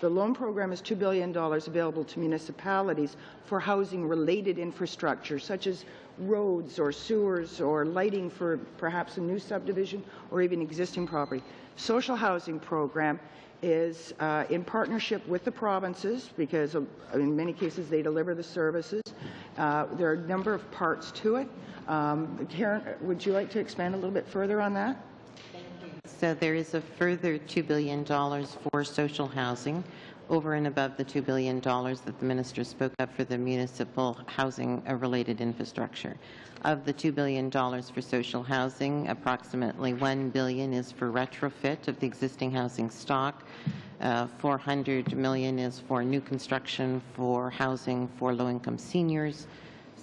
The loan program is $2 billion available to municipalities for housing-related infrastructure, such as roads or sewers or lighting for perhaps a new subdivision or even existing property. Social housing program is in partnership with the provinces, because in many cases they deliver the services. There are a number of parts to it. Karen, would you like to expand a little bit further on that? So there is a further $2 billion for social housing, over and above the $2 billion that the minister spoke of for the municipal housing-related infrastructure. Of the $2 billion for social housing, approximately $1 billion is for retrofit of the existing housing stock. $400 million is for new construction for housing for low-income seniors,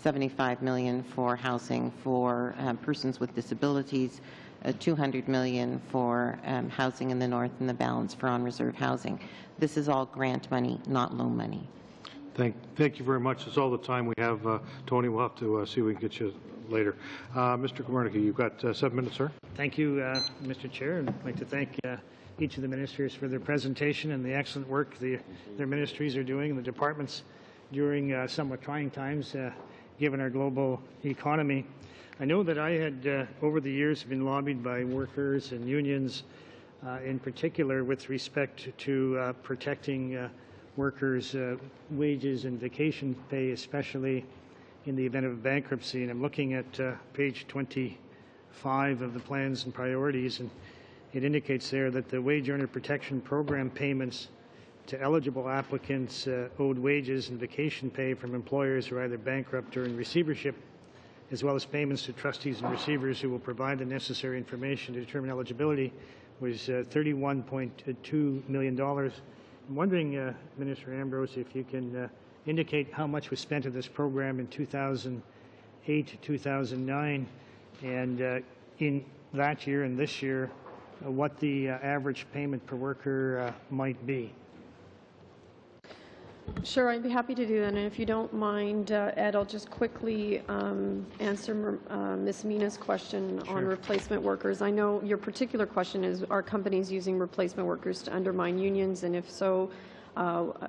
$75 million for housing for persons with disabilities, $200 million for housing in the north, and the balance for on-reserve housing. This is all grant money, not loan money. Thank you very much. That's all the time we have. Tony, we'll have to see if we can get you later. Mr. Komarnicki, you've got 7 minutes, sir. Thank you, Mr. Chair, and I'd like to thank each of the ministers for their presentation and the excellent work their ministries are doing and the departments during somewhat trying times given our global economy. I know that I had, over the years, been lobbied by workers and unions, in particular with respect to protecting workers' wages and vacation pay, especially in the event of bankruptcy. And I'm looking at page 25 of the plans and priorities, and it indicates there that the Wage Earner Protection Program payments to eligible applicants owed wages and vacation pay from employers who are either bankrupt or in receivership, as well as payments to trustees and receivers who will provide the necessary information to determine eligibility, was $31.2 million. I'm wondering, Minister Ambrose, if you can indicate how much was spent of this program in 2008 to 2009, and in that year and this year, what the average payment per worker might be. Sure, I'd be happy to do that. And if you don't mind, Ed, I'll just quickly answer Ms. Mina's question on replacement workers. I know your particular question is, are companies using replacement workers to undermine unions? And if so,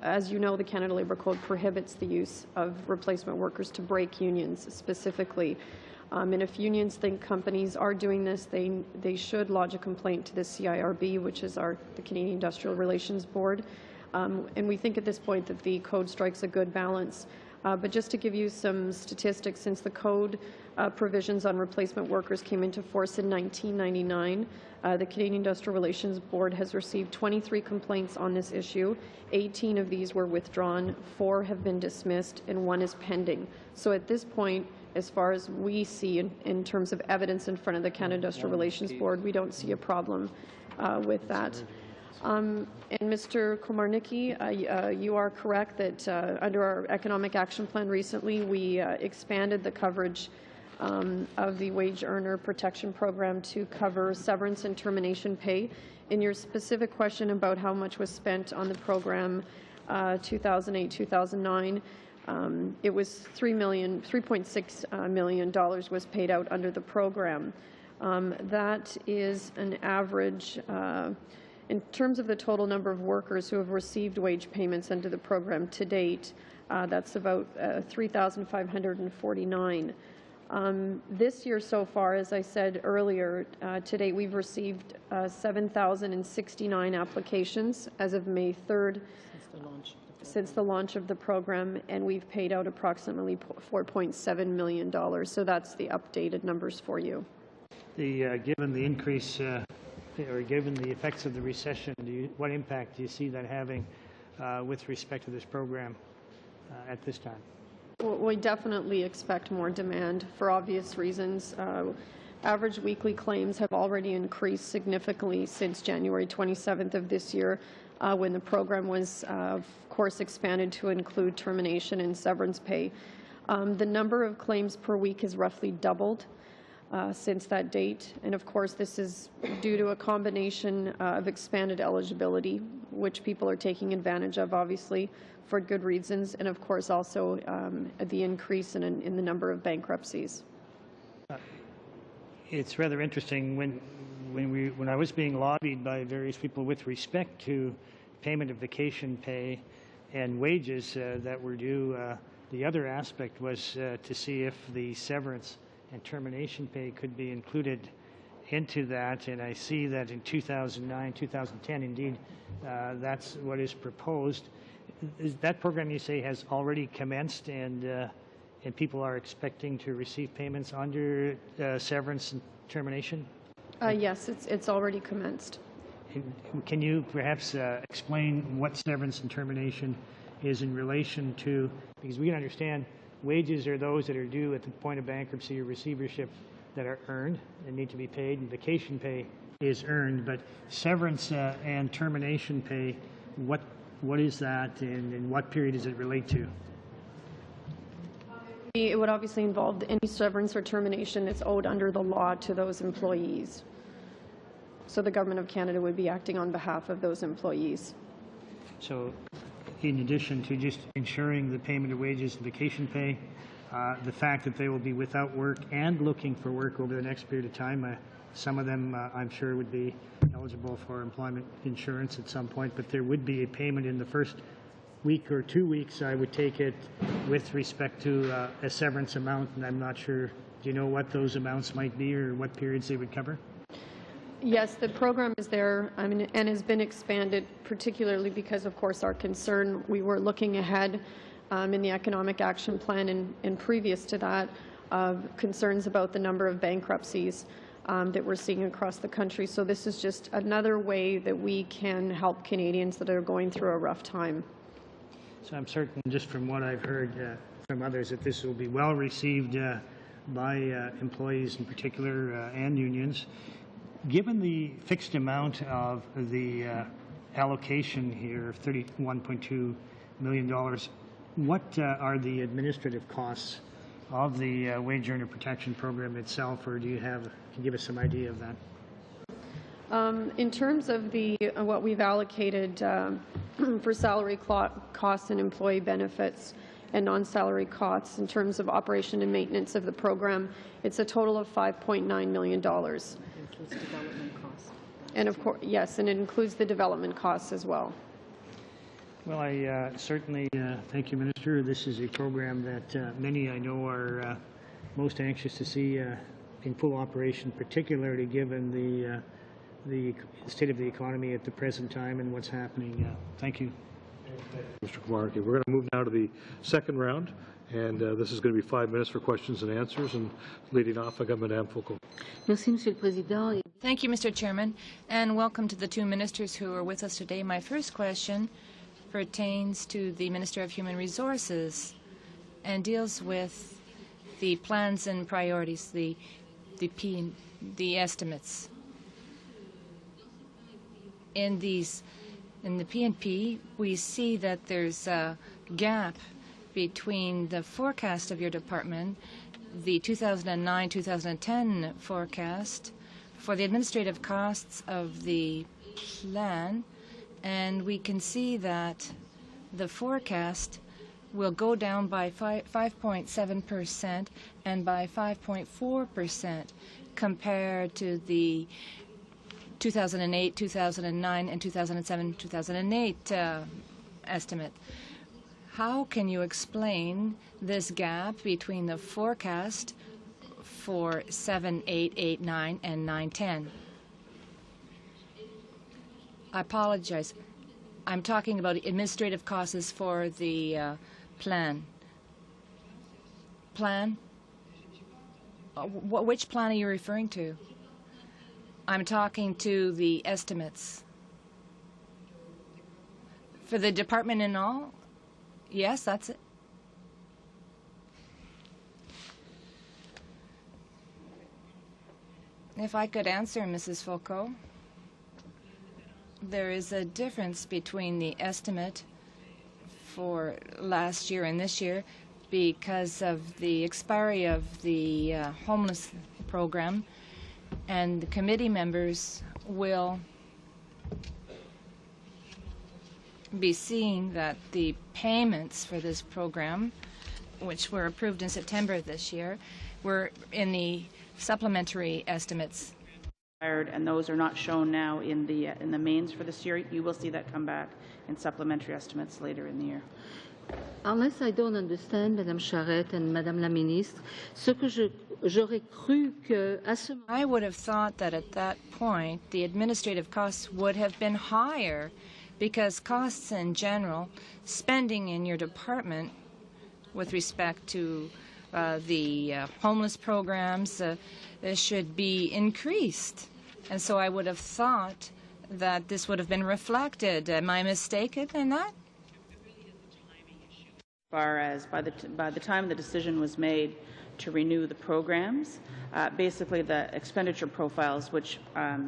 as you know, the Canada Labour Code prohibits the use of replacement workers to break unions specifically. And if unions think companies are doing this, they should lodge a complaint to the CIRB, which is the Canadian Industrial Relations Board. And we think at this point that the code strikes a good balance. But just to give you some statistics, since the code provisions on replacement workers came into force in 1999, the Canadian Industrial Relations Board has received 23 complaints on this issue. 18 of these were withdrawn, 4 have been dismissed, and 1 is pending. So at this point, as far as we see in terms of evidence in front of the Canada Industrial Relations Board, we don't see a problem with that. And Mr. Komarnicki, you are correct that under our Economic Action Plan recently, we expanded the coverage of the Wage Earner Protection Program to cover severance and termination pay. In your specific question about how much was spent on the program 2008-2009, it was $3.6 million was paid out under the program. That is an average, in terms of the total number of workers who have received wage payments under the program to date, that's about 3,549. This year so far, as I said earlier, to date we've received 7,069 applications as of May 3rd since the launch of the program, and we've paid out approximately $4.7 million. So that's the updated numbers for you. Given the increase, or given the effects of the recession, what impact do you see that having with respect to this program at this time? Well, we definitely expect more demand for obvious reasons. Average weekly claims have already increased significantly since January 27th of this year, when the program was, of course, expanded to include termination and severance pay. The number of claims per week has roughly doubled since that date, and of course this is due to a combination of expanded eligibility, which people are taking advantage of, obviously, for good reasons, and of course also the increase in the number of bankruptcies. It's rather interesting when I was being lobbied by various people with respect to payment of vacation pay and wages that were due. The other aspect was to see if the severance and termination pay could be included into that, and I see that in 2009, 2010, indeed, that's what is proposed. Is that program, you say, has already commenced, and people are expecting to receive payments under severance and termination? Yes, it's already commenced. Can you perhaps explain what severance and termination is in relation to, because we can understand wages are those that are due at the point of bankruptcy or receivership that are earned and need to be paid, and vacation pay is earned, but severance and termination pay, what is that, and in what period does it relate to? It would obviously involve any severance or termination that's owed under the law to those employees. So the Government of Canada would be acting on behalf of those employees. So in addition to just ensuring the payment of wages and vacation pay, the fact that they will be without work and looking for work over the next period of time, some of them I'm sure would be eligible for employment insurance at some point, but there would be a payment in the first week or 2 weeks, I would take it, with respect to a severance amount, and I'm not sure, do you know what those amounts might be or what periods they would cover? Yes, the program is there, and has been expanded, particularly because, of course, our concern, we were looking ahead in the Economic Action Plan and previous to that, concerns about the number of bankruptcies that we're seeing across the country. So this is just another way that we can help Canadians that are going through a rough time. So I'm certain, just from what I've heard from others, that this will be well received by employees in particular and unions. Given the fixed amount of the allocation here of $31.2 million, what are the administrative costs of the Wage Earner Protection Program itself, or do you have, can you give us some idea of that? In terms of what we've allocated for salary costs and employee benefits and non-salary costs in terms of operation and maintenance of the program, it's a total of $5.9 million. Includes development costs. And of course, yes, and it includes the development costs as well. Well, I certainly thank you, Minister. This is a program that many I know are most anxious to see in full operation, particularly given the state of the economy at the present time and what's happening. Thank you. Mr. Kumar, we're going to move now to the second round, and this is going to be 5 minutes for questions and answers. And leading off, I got Madame Foucault. Thank you, Mr. Chairman, and welcome to the two ministers who are with us today. My first question pertains to the Minister of Human Resources and deals with the plans and priorities, the estimates. In the PNP, we see that there's a gap between the forecast of your department the 2009-2010 forecast for the administrative costs of the plan, and we can see that the forecast will go down by 5.7% and by 5.4% compared to the 2008, 2009, and 2007, 2008 estimate. How can you explain this gap between the forecast for 7, 8, 8, 9, and 9, 10? I apologize. I'm talking about administrative costs for the plan. Plan? Which plan are you referring to? I'm talking to the estimates. For the department and all? Yes, that's it. If I could answer, Mrs. Foucault, there is a difference between the estimate for last year and this year because of the expiry of the homeless program, and the committee members will be seeing that the payments for this program, which were approved in September this year, were in the supplementary estimates. And those are not shown now in the mains for this year. You will see that come back in supplementary estimates later in the year. Unless I don't understand, Madame Charette and Madame la Ministre, ce que j'aurais cru que à ce moment, I would have thought that at that point the administrative costs would have been higher because costs in general, spending in your department with respect to the homeless programs should be increased. And so I would have thought that this would have been reflected. Am I mistaken in that? As far as by the time the decision was made to renew the programs, basically the expenditure profiles, which are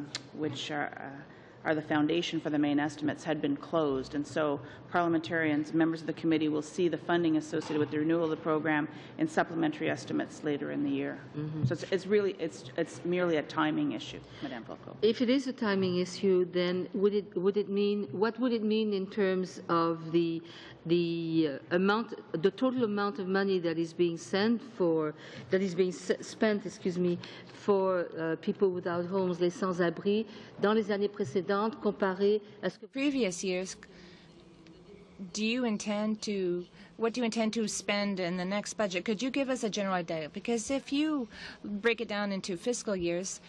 the foundation for the main estimates, had been closed, and so parliamentarians, members of the committee, will see the funding associated with the renewal of the program in supplementary estimates later in the year. So it's merely a timing issue, Madame Foucault. if it is a timing issue, then what would it mean in terms of the total amount of money that is being spent, for people without homes, les sans-abri, dans les années précédentes, comparé à ce que Previous years, what do you intend to spend in the next budget? Could you give us a general idea? Because if you break it down into fiscal years,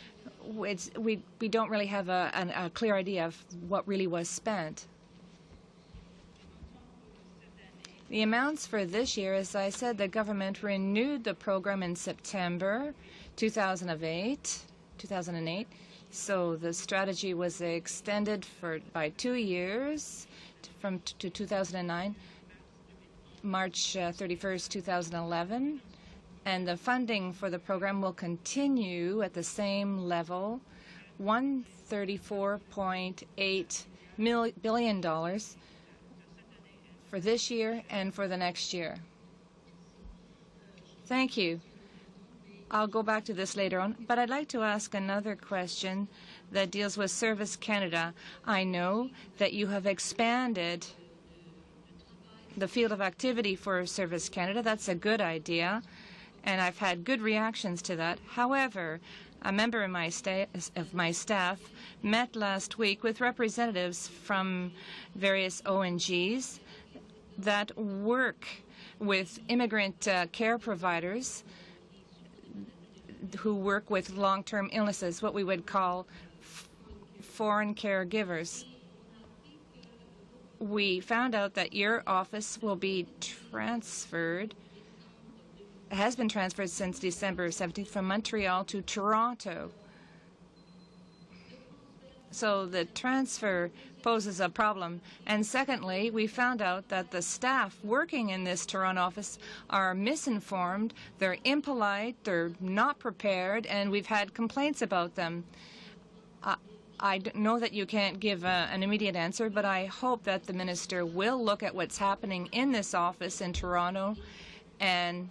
we don't really have a clear idea of what really was spent. The amounts for this year, as I said, the government renewed the program in September 2008. So the strategy was extended by 2 years to 2009, March 31st, 2011. And the funding for the program will continue at the same level, $134.8 billion for this year and for the next year. Thank you. I'll go back to this later on, but I'd like to ask another question that deals with Service Canada. I know that you have expanded the field of activity for Service Canada. That's a good idea, and I've had good reactions to that. However, a member of my staff met last week with representatives from various ONGs that work with immigrant care providers who work with long-term illnesses, what we would call foreign caregivers. We found out that your office will be transferred, has been transferred since December 17th from Montreal to Toronto. So the transfer poses a problem. And secondly, we found out that the staff working in this Toronto office are misinformed, they're impolite, they're not prepared, and we've had complaints about them. I know that you can't give an immediate answer, but I hope that the minister will look at what's happening in this office in Toronto and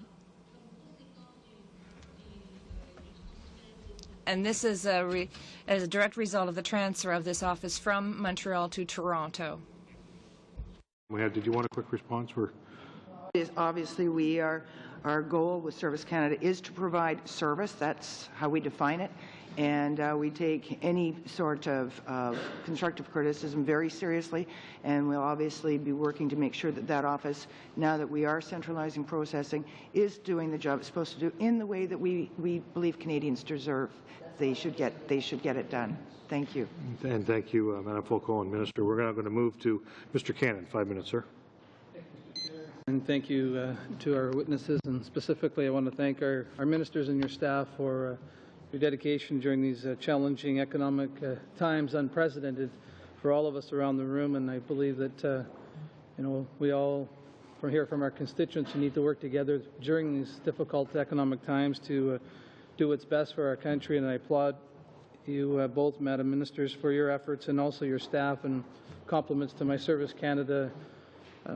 and this is as a direct result of the transfer of this office from Montreal to Toronto. Did you want a quick response? Obviously, our goal with Service Canada is to provide service. That's how we define it. And we take any sort of constructive criticism very seriously, and we'll obviously be working to make sure that that office, now that we are centralizing processing, is doing the job it's supposed to do in the way that we believe Canadians deserve. They should get it done. Thank you. And thank you, Madam Foucault and Minister. We're now going to move to Mr. Cannon. 5 minutes, sir. And thank you to our witnesses, and specifically I want to thank our ministers and your staff for your dedication during these challenging economic times, unprecedented for all of us around the room. And I believe that we all hear from our constituents who need to work together during these difficult economic times to do what's best for our country. And I applaud you both, Madam Ministers, for your efforts, and also your staff, and compliments to my Service Canada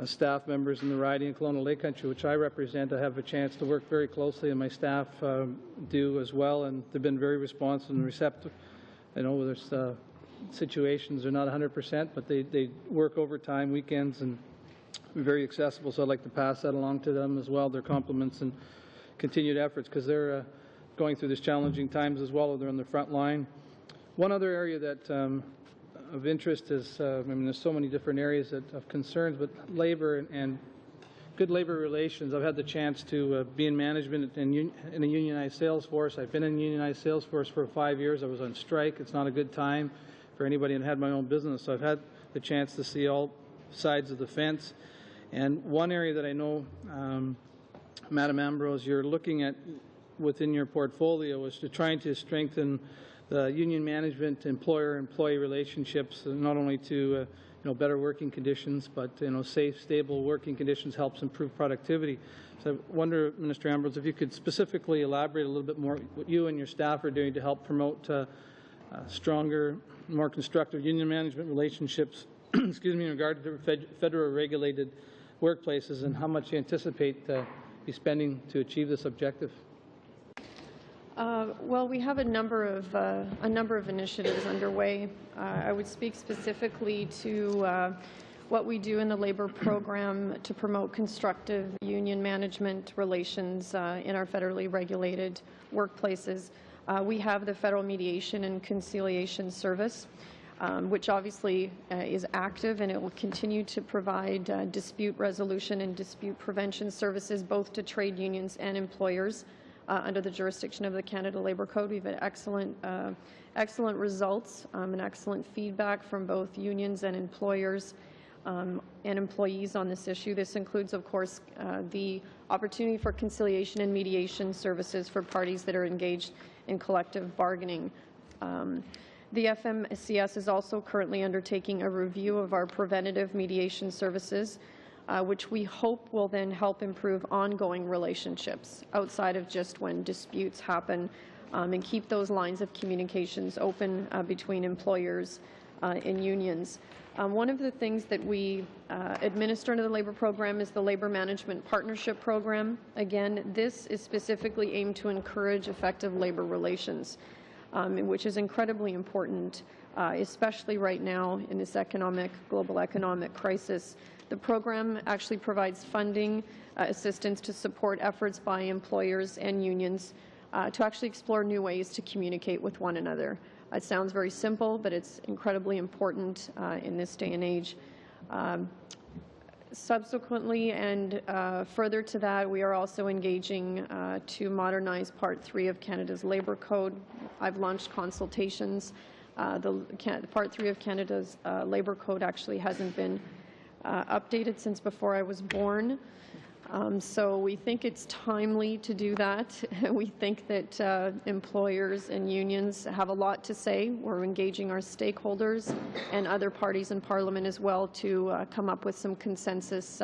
staff members in the riding of Colonial Lake Country, which I represent. I have a chance to work very closely, and my staff do as well, and they've been very responsive and receptive. I know there's situations are not 100%, but they work overtime, weekends, and be very accessible, so I'd like to pass that along to them as well, their compliments and continued efforts, because they're going through these challenging times as well. They're on the front line. One other area that of interest is, there's so many different areas of concerns, but labor and good labor relations. I've had the chance to be in management in a unionized sales force. I've been in a unionized sales force for 5 years. I was on strike. It's not a good time for anybody, and had my own business. So I've had the chance to see all sides of the fence. And one area that I know, Madam Ambrose, you're looking at within your portfolio is to trying to strengthen the union management, employer-employee relationships, not only to better working conditions, but safe, stable working conditions helps improve productivity. So I wonder, Minister Ambrose, if you could specifically elaborate a little bit more what you and your staff are doing to help promote stronger, more constructive union management relationships, excuse me, in regard to federal regulated workplaces, and how much you anticipate be spending to achieve this objective. Well, we have a number of initiatives underway. I would speak specifically to what we do in the labor program to promote constructive union management relations in our federally regulated workplaces. We have the Federal Mediation and Conciliation Service, which obviously is active, and it will continue to provide dispute resolution and dispute prevention services both to trade unions and employers. Under the jurisdiction of the Canada Labour Code. We've had excellent results and excellent feedback from both unions and employers and employees on this issue. This includes, of course, the opportunity for conciliation and mediation services for parties that are engaged in collective bargaining. The FMCS is also currently undertaking a review of our preventative mediation services, which we hope will then help improve ongoing relationships outside of just when disputes happen, and keep those lines of communications open between employers and unions. One of the things that we administer under the labor program is the Labor Management Partnership Program. Again, this is specifically aimed to encourage effective labor relations, which is incredibly important, especially right now in this global economic crisis. The program actually provides funding assistance to support efforts by employers and unions to actually explore new ways to communicate with one another. It sounds very simple, but it's incredibly important in this day and age. Subsequently and further to that, we are also engaging to modernize Part 3 of Canada's Labour Code. I've launched consultations. Part 3 of Canada's Labour Code actually hasn't been updated since before I was born. So we think it's timely to do that. We think that employers and unions have a lot to say. We're engaging our stakeholders and other parties in Parliament as well to come up with some consensus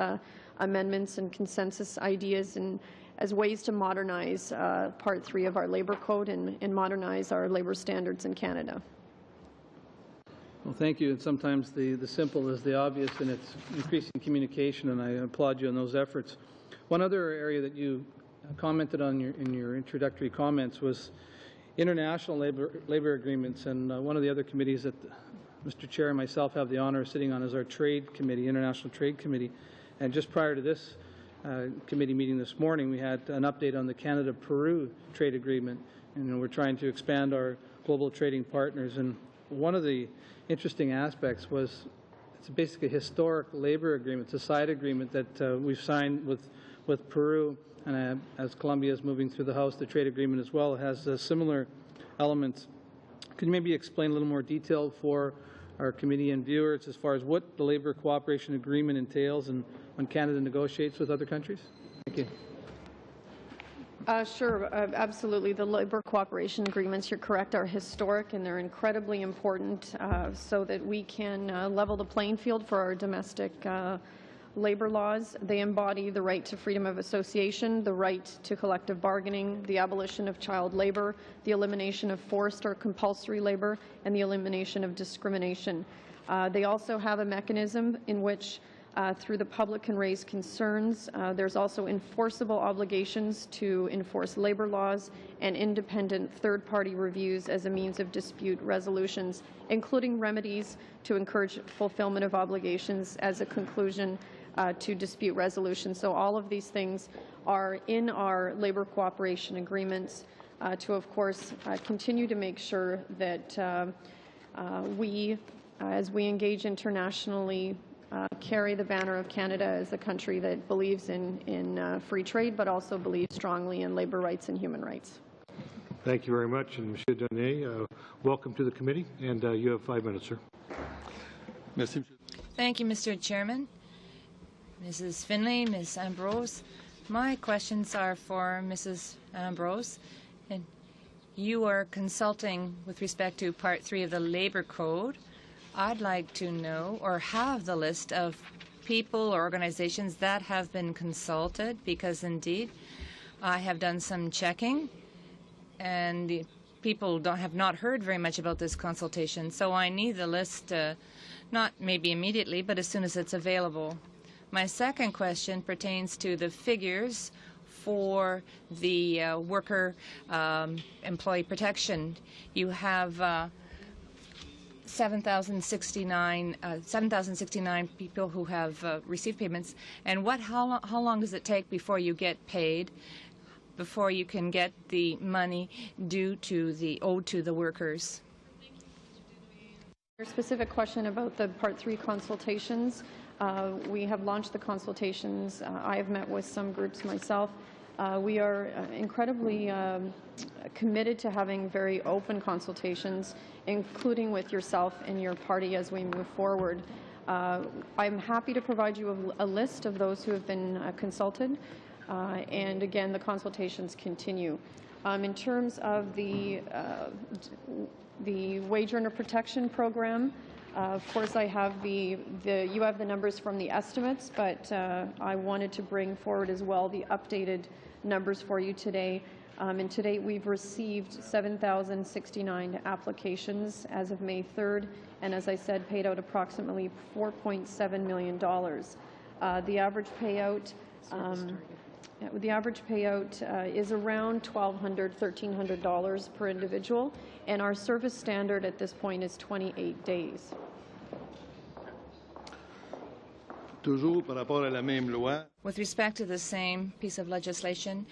amendments and consensus ideas and as ways to modernize Part 3 of our Labour Code and modernize our labour standards in Canada. Well, thank you. And sometimes the simple is the obvious, and it's increasing communication, and I applaud you on those efforts. One other area that you commented on in your introductory comments was international labor agreements, and one of the other committees that Mr. Chair and myself have the honor of sitting on is our Trade Committee, International Trade Committee. And just prior to this committee meeting this morning, we had an update on the Canada-Peru trade agreement, and we're trying to expand our global trading partners. And one of the interesting aspects was it's basically a historic labor agreement. It's a side agreement that we've signed with Peru, and as Colombia is moving through the House, the trade agreement as well has similar elements. Could you maybe explain a little more detail for our committee and viewers as far as what the labor cooperation agreement entails and when Canada negotiates with other countries? Thank you. Sure, absolutely. The labor cooperation agreements, you're correct, are historic, and they're incredibly important so that we can level the playing field for our domestic labor laws. They embody the right to freedom of association, the right to collective bargaining, the abolition of child labor, the elimination of forced or compulsory labor, and the elimination of discrimination. They also have a mechanism in which through the public can raise concerns. There's also enforceable obligations to enforce labor laws and independent third-party reviews as a means of dispute resolutions, including remedies to encourage fulfillment of obligations as a conclusion to dispute resolution. So all of these things are in our labor cooperation agreements to, of course, continue to make sure that we, as we engage internationally, carry the banner of Canada as a country that believes in free trade, but also believes strongly in labor rights and human rights. Thank you very much. And Monsieur Donnet, welcome to the committee, and you have 5 minutes, sir. Thank you, Mr. Chairman. Mrs. Finley, Ms. Ambrose, my questions are for Mrs. Ambrose. And you are consulting with respect to Part 3 of the Labor Code. I'd like to know or have the list of people or organizations that have been consulted, because indeed I have done some checking and the people have not heard very much about this consultation. So I need the list, not maybe immediately, but as soon as it's available. My second question pertains to the figures for the worker employee protection. You have 7,069 people who have received payments. And how long does it take before you get paid, before you can get the money owed to the workers? Your specific question about the Part 3 consultations. We have launched the consultations. I have met with some groups myself. We are incredibly committed to having very open consultations, including with yourself and your party as we move forward. I'm happy to provide you a list of those who have been consulted, and again, the consultations continue. In terms of the wage earner protection program, of course, I have you have the numbers from the estimates, but I wanted to bring forward as well the updated numbers for you today. And to date, we've received 7,069 applications as of May 3rd, and as I said, paid out approximately $4.7 million. The average payout is around $1,200, $1,300 per individual, and our service standard at this point is 28 days. With respect to the same piece of legislation,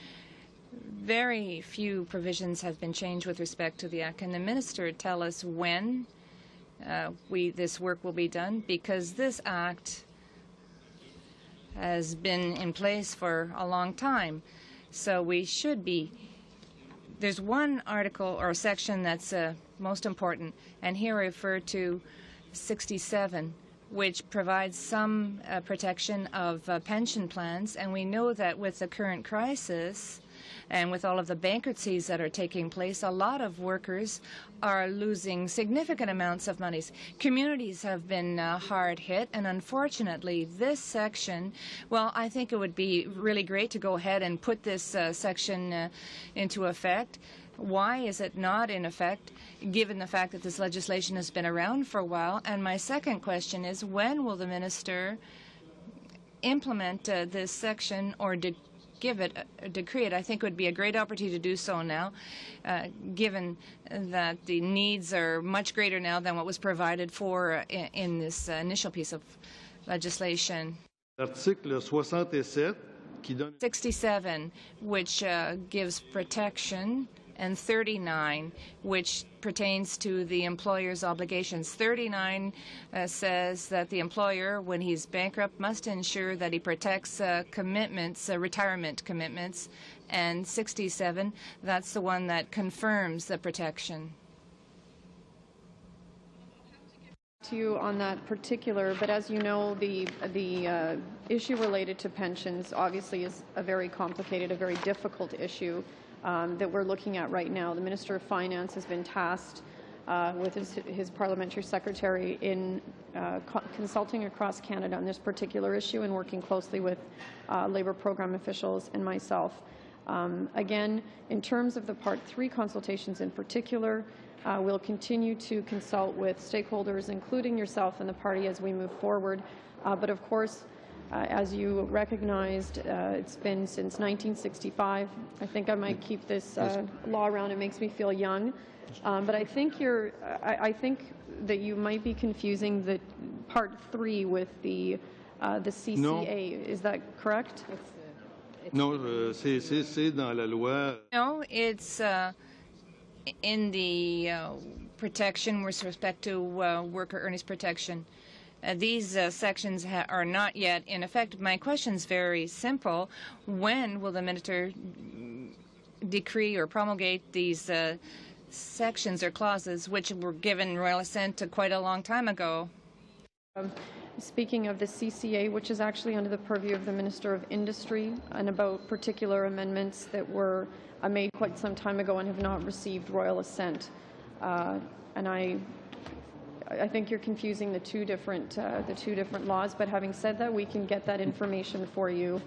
very few provisions have been changed with respect to the Act. Can the Minister tell us when this work will be done? Because this Act has been in place for a long time. So we should be. There's one article or section that's most important, and here I refer to 67, which provides some protection of pension plans. And we know that with the current crisis and with all of the bankruptcies that are taking place, a lot of workers are losing significant amounts of money. Communities have been hard hit, and unfortunately this section, well, I think it would be really great to go ahead and put this section into effect. Why is it not in effect, given the fact that this legislation has been around for a while? And my second question is, when will the Minister implement this section or decree it, I think it would be a great opportunity to do so now, given that the needs are much greater now than what was provided for in this initial piece of legislation. L'article 67 qui donne 67, which gives protection, and 39, which pertains to the employer's obligations. 39 says that the employer, when he's bankrupt, must ensure that he protects commitments, retirement commitments, and 67, that's the one that confirms the protection. To you on that particular, but as you know, the issue related to pensions obviously is a very complicated, a very difficult issue that we're looking at right now. The Minister of Finance has been tasked with his parliamentary secretary in consulting across Canada on this particular issue and working closely with Labour program officials and myself. Again, in terms of the Part 3 consultations in particular, we'll continue to consult with stakeholders, including yourself and the party, as we move forward. But of course, as you recognized, it's been since 1965. I think I might keep this law around. It makes me feel young. But I think I think that you might be confusing the Part 3 with the CCA. No. Is that correct? Non, c'est dans la loi. No, it's in the protection with respect to worker earnings protection. These sections are not yet in effect. My question is very simple. When will the minister decree or promulgate these sections or clauses which were given royal assent quite a long time ago? Speaking of the CCA, which is actually under the purview of the Minister of Industry, and about particular amendments that were made quite some time ago and have not received royal assent. And I think you're confusing the two different laws. But having said that, we can get that information for you.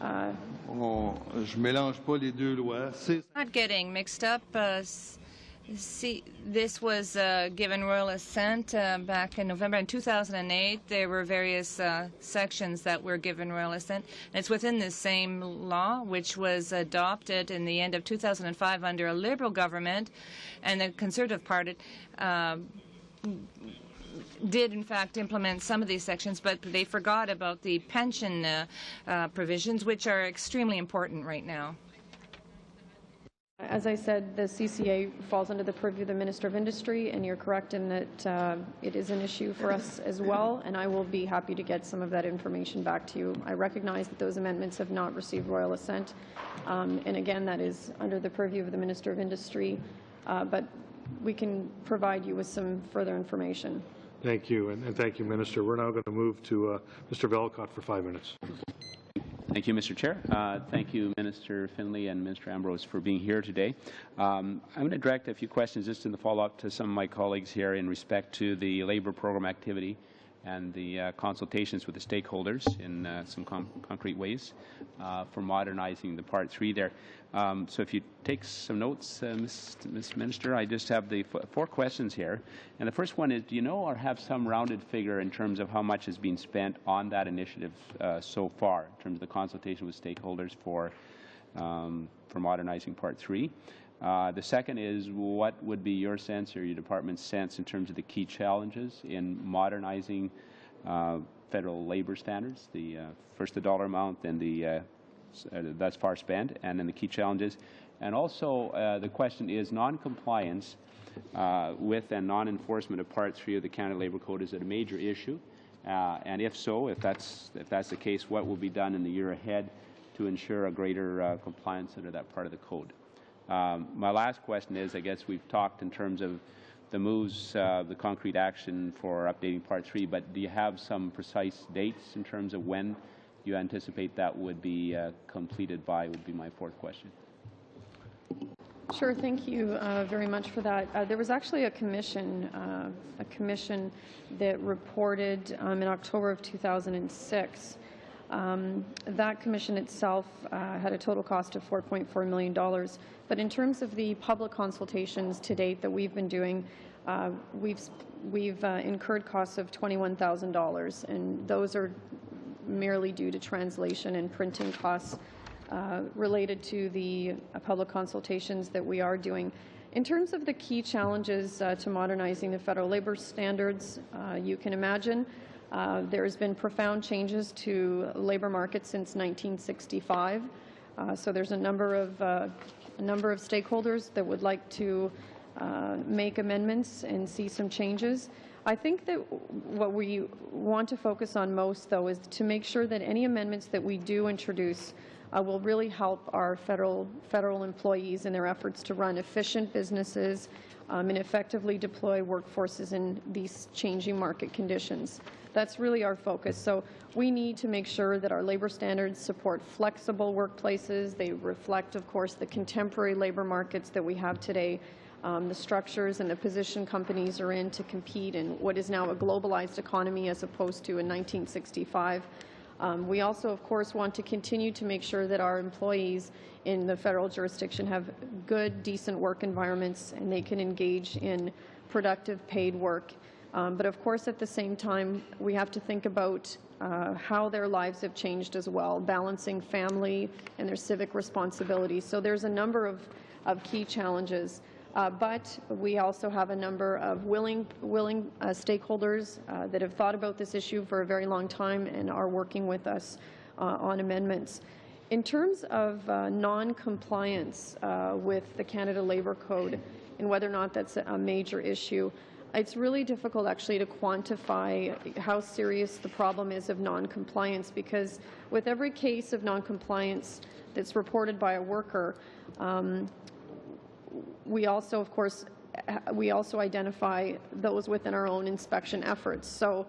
Je mélange pas les deux lois. Not getting mixed up. See, this was given royal assent back in November in 2008. There were various sections that were given royal assent. And it's within the same law, which was adopted in the end of 2005 under a Liberal government, and the Conservative Party did in fact implement some of these sections, but they forgot about the pension provisions, which are extremely important right now. As I said, the CCA falls under the purview of the Minister of Industry, and you're correct in that it is an issue for us as well, and I will be happy to get some of that information back to you. I recognize that those amendments have not received royal assent, and again, that is under the purview of the Minister of Industry, but we can provide you with some further information. Thank you, and thank you, Minister. We're now going to move to Mr. Vellacott for 5 minutes. Thank you, Mr. Chair. Thank you, Minister Finley and Minister Ambrose, for being here today. I'm going to direct a few questions just in the follow-up to some of my colleagues here in respect to the Labour program activity and the consultations with the stakeholders in some concrete ways for modernizing the Part 3 there. So if you take some notes, Ms. Minister, I just have the 4 questions here. And the first one is, do you know or have some rounded figure in terms of how much has been spent on that initiative so far, in terms of the consultation with stakeholders for modernizing Part 3? The second is, what would be your sense or your department's sense in terms of the key challenges in modernizing federal labor standards, first the dollar amount, then the thus far spent, and then the key challenges? And also the question is, non-compliance with and non-enforcement of Part 3 of the Canada Labour Code, is it a major issue? And if so, if that's the case, what will be done in the year ahead to ensure a greater compliance under that part of the code? My last question is, I guess we've talked in terms of the moves, the concrete action for updating Part 3, but do you have some precise dates in terms of when you anticipate that would be completed by, would be my 4th question. Sure, thank you very much for that. There was actually a commission that reported in October of 2006. That commission itself had a total cost of $4.4 million. But in terms of the public consultations to date that we've been doing, we've incurred costs of $21,000, and those are merely due to translation and printing costs related to the public consultations that we are doing. In terms of the key challenges to modernizing the federal labor standards, you can imagine there's been profound changes to labor markets since 1965. So there's a number of stakeholders that would like to make amendments and see some changes. I think that what we want to focus on most, though, is to make sure that any amendments that we do introduce will really help our federal employees in their efforts to run efficient businesses and effectively deploy workforces in these changing market conditions. That's really our focus. So we need to make sure that our labor standards support flexible workplaces. They reflect, of course, the contemporary labor markets that we have today, the structures and the position companies are in to compete in what is now a globalized economy as opposed to in 1965. We also, of course, want to continue to make sure that our employees in the federal jurisdiction have good, decent work environments and they can engage in productive, paid work. But of course, at the same time, we have to think about how their lives have changed as well, balancing family and their civic responsibilities. So there's a number of key challenges. But we also have a number of willing stakeholders that have thought about this issue for a very long time and are working with us on amendments. In terms of non-compliance with the Canada Labour Code and whether or not that's a major issue, it's really difficult actually to quantify how serious the problem is of non-compliance, because with every case of non-compliance that's reported by a worker, we also, of course, identify those within our own inspection efforts. So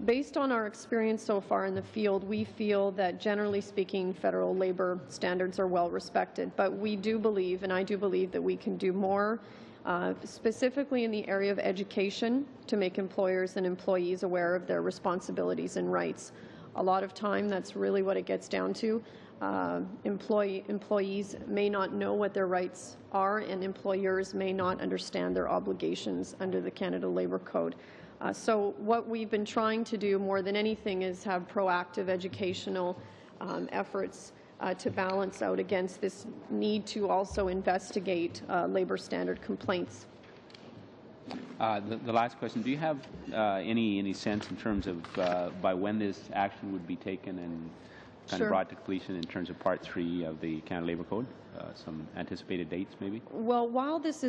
based on our experience so far in the field, we feel that generally speaking, federal labor standards are well respected. But we do believe, and I do believe, that we can do more, specifically in the area of education, to make employers and employees aware of their responsibilities and rights. A lot of time, that's really what it gets down to. Employees may not know what their rights are, and employers may not understand their obligations under the Canada Labour Code. So what we've been trying to do more than anything is have proactive educational efforts to balance out against this need to also investigate labor standard complaints. The last question, do you have any sense in terms of by when this action would be taken and kind of brought to completion in terms of Part 3 of the Canada Labour Code? Some anticipated dates, maybe? Well, while this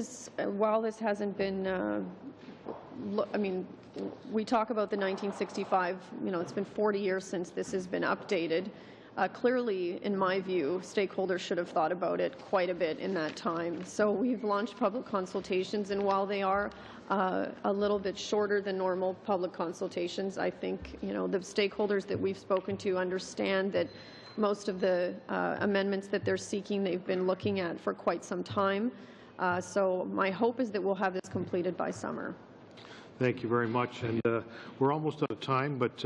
hasn't been, I mean, we talk about the 1965. You know, it's been 40 years since this has been updated. Clearly, in my view, stakeholders should have thought about it quite a bit in that time. So we've launched public consultations, and while they are a little bit shorter than normal public consultations, I think, you know, the stakeholders that we've spoken to understand that most of the amendments that they're seeking, they've been looking at for quite some time. So my hope is that we'll have this completed by summer. Thank you very much. And we're almost out of time, but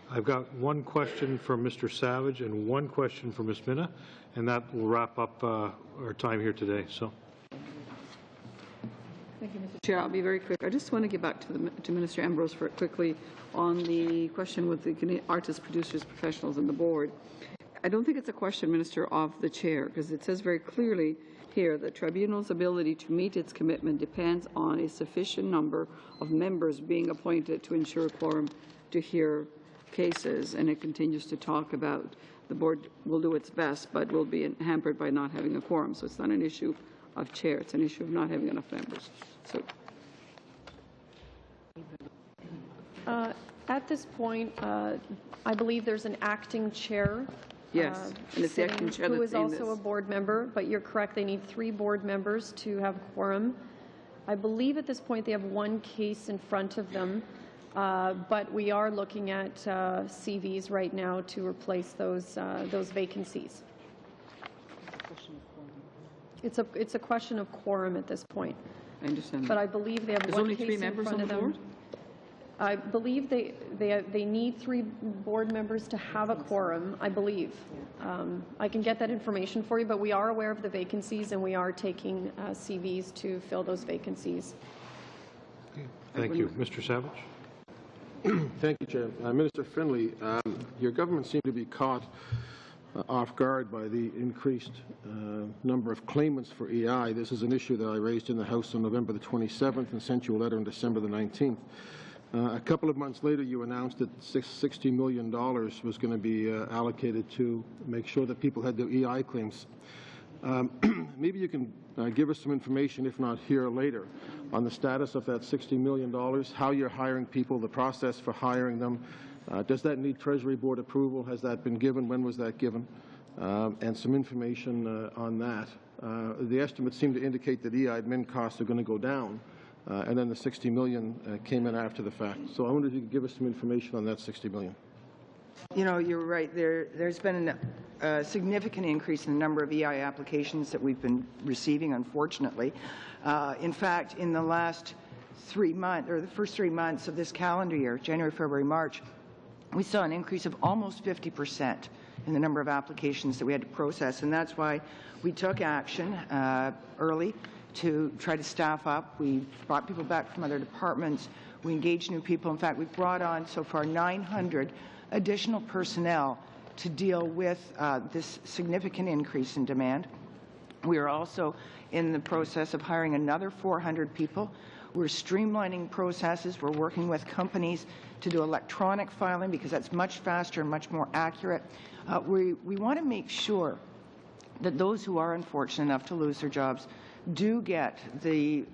I've got one question from Mr. Savage and one question from Ms. Minna, and that will wrap up our time here today. So. Thank you, Mr. Chair. I'll be very quick. I just want to get back to Minister Ambrose for quickly on the question with the artists, producers, professionals, and the board. I don't think it's a question, Minister, of the chair, because it says very clearly here that tribunal's ability to meet its commitment depends on a sufficient number of members being appointed to ensure quorum to hear cases, and it continues to talk about the board will do its best, but will be hampered by not having a quorum. So it's not an issue of chair, it's an issue of not having enough members. So. At this point, I believe there's an acting chair. Yes, and it's the acting chair who that's is also a board member, but you're correct, they need 3 board members to have quorum. I believe at this point they have 1 case in front of them, but we are looking at CVs right now to replace those vacancies. It's a question of quorum at this point. I understand. But I believe they have There's one only case 3 in members front on of the them. board? I believe they need 3 board members to have a quorum, I believe. I can get that information for you, but we are aware of the vacancies and we are taking CVs to fill those vacancies. Thank you. Mr. Savage? Thank you, Chair. Minister Finley, your government seemed to be caught off guard by the increased number of claimants for EI. This is an issue that I raised in the House on November the 27th and sent you a letter on December the 19th. A couple of months later, you announced that $60 million was going to be allocated to make sure that people had their EI claims. Maybe you can give us some information, if not here, later, on the status of that $60 million, how you're hiring people, the process for hiring them. Does that need Treasury Board approval? Has that been given? When was that given? And some information on that. The estimates seem to indicate that EI admin costs are going to go down, and then the $60 million came in after the fact. So I wonder if you could give us some information on that $60 million. You know, you're right. There's been a significant increase in the number of EI applications that we've been receiving, unfortunately. In fact, in the last 3 months, or the first 3 months of this calendar year, January, February, March, we saw an increase of almost 50% in the number of applications that we had to process, and that's why we took action early to try to staff up. We brought people back from other departments. We engaged new people. In fact, we've brought on so far 900 additional personnel to deal with this significant increase in demand. We are also in the process of hiring another 400 people. We're streamlining processes. We're working with companies to do electronic filing because that's much faster and much more accurate. We want to make sure that those who are unfortunate enough to lose their jobs do get the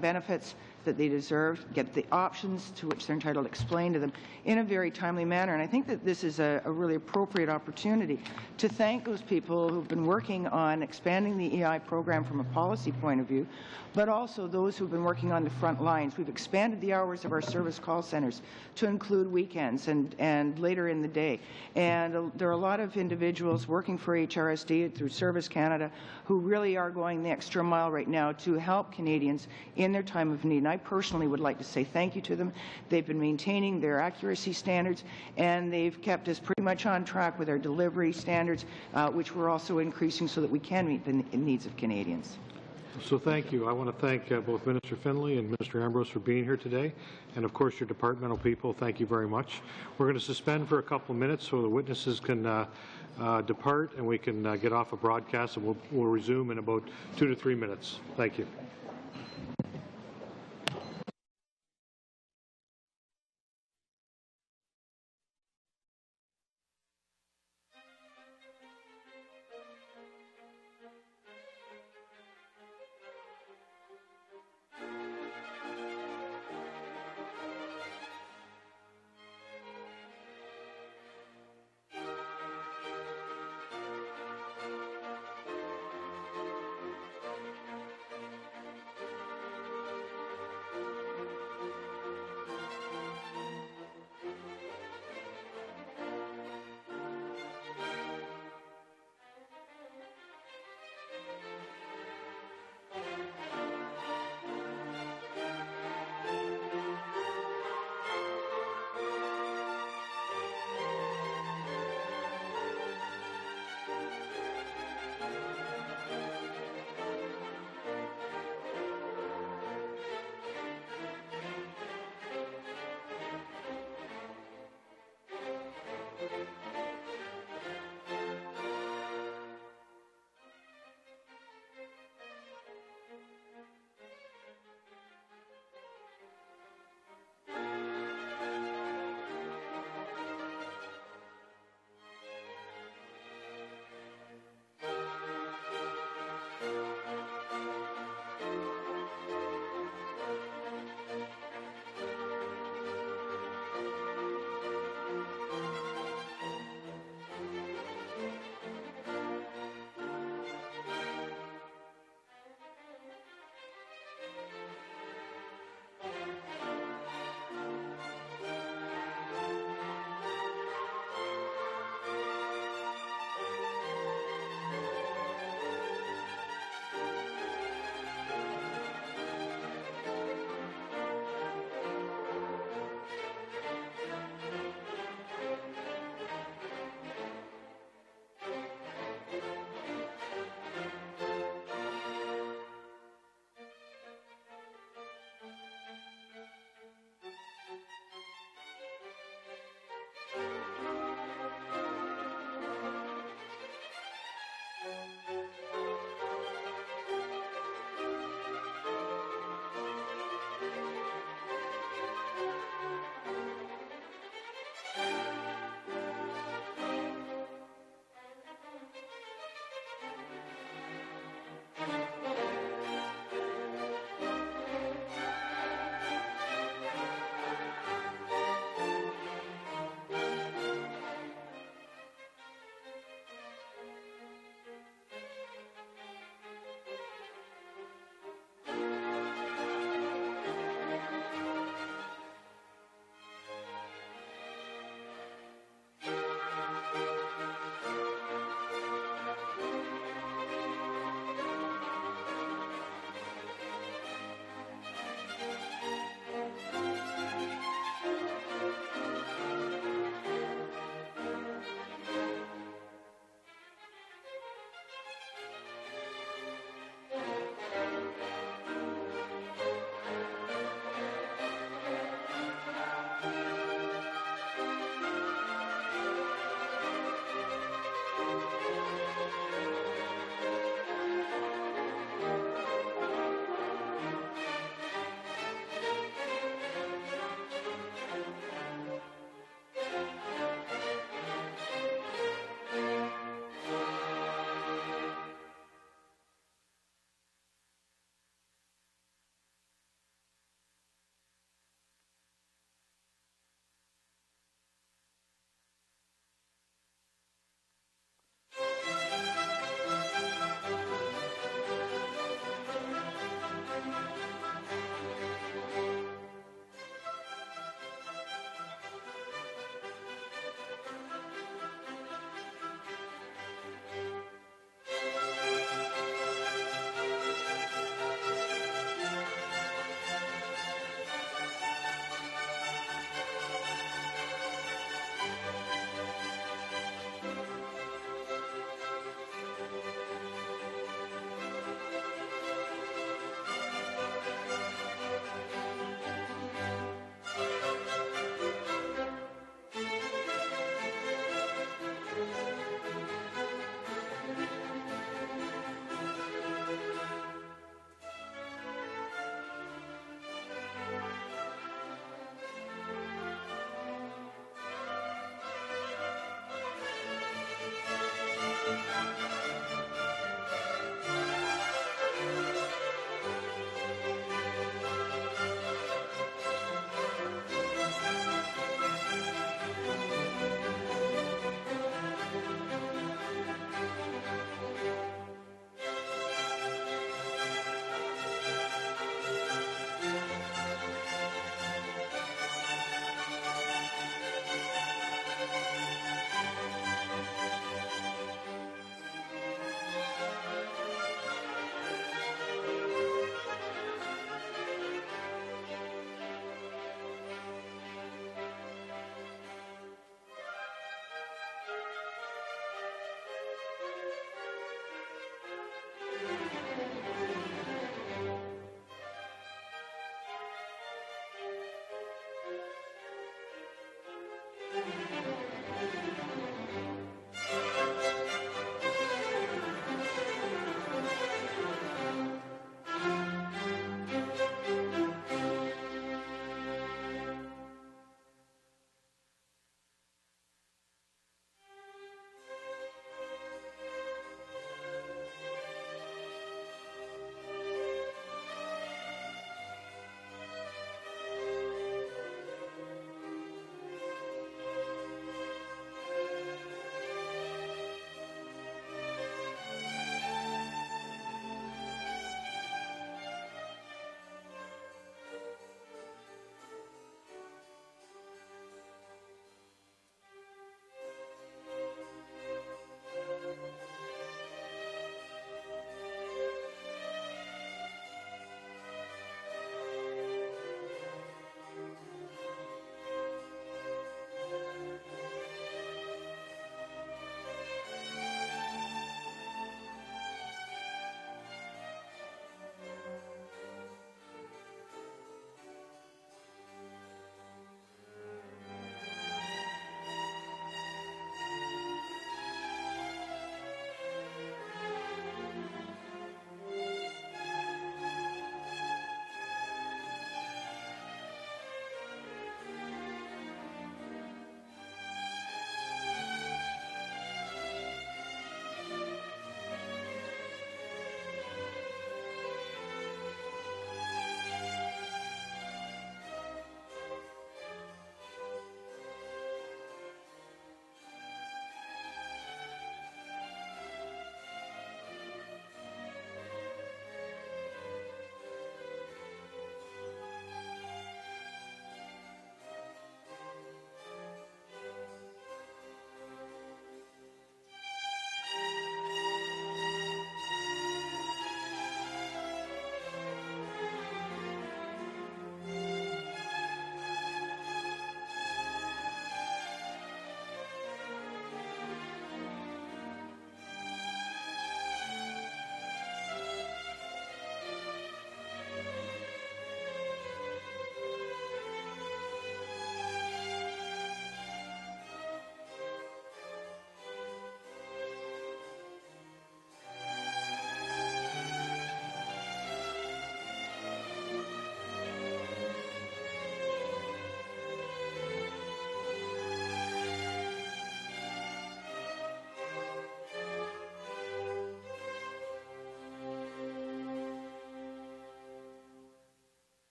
benefits that they deserve, get the options to which they're entitled explained to them in a very timely manner. And I think that this is a really appropriate opportunity to thank those people who've been working on expanding the EI program from a policy point of view, but also those who've been working on the front lines. We've expanded the hours of our service call centres to include weekends and later in the day. And there are a lot of individuals working for HRSD through Service Canada who really are going the extra mile right now to help Canadians in their time of need. And I personally would like to say thank you to them. They've been maintaining their accuracy standards, and they've kept us pretty much on track with our delivery standards, which we're also increasing so that we can meet the needs of Canadians. So thank you. I want to thank both Minister Finley and Minister Ambrose for being here today, and of course your departmental people. Thank you very much. We're going to suspend for a couple of minutes so the witnesses can depart and we can get off a broadcast, and we'll resume in about 2 to 3 minutes. Thank you.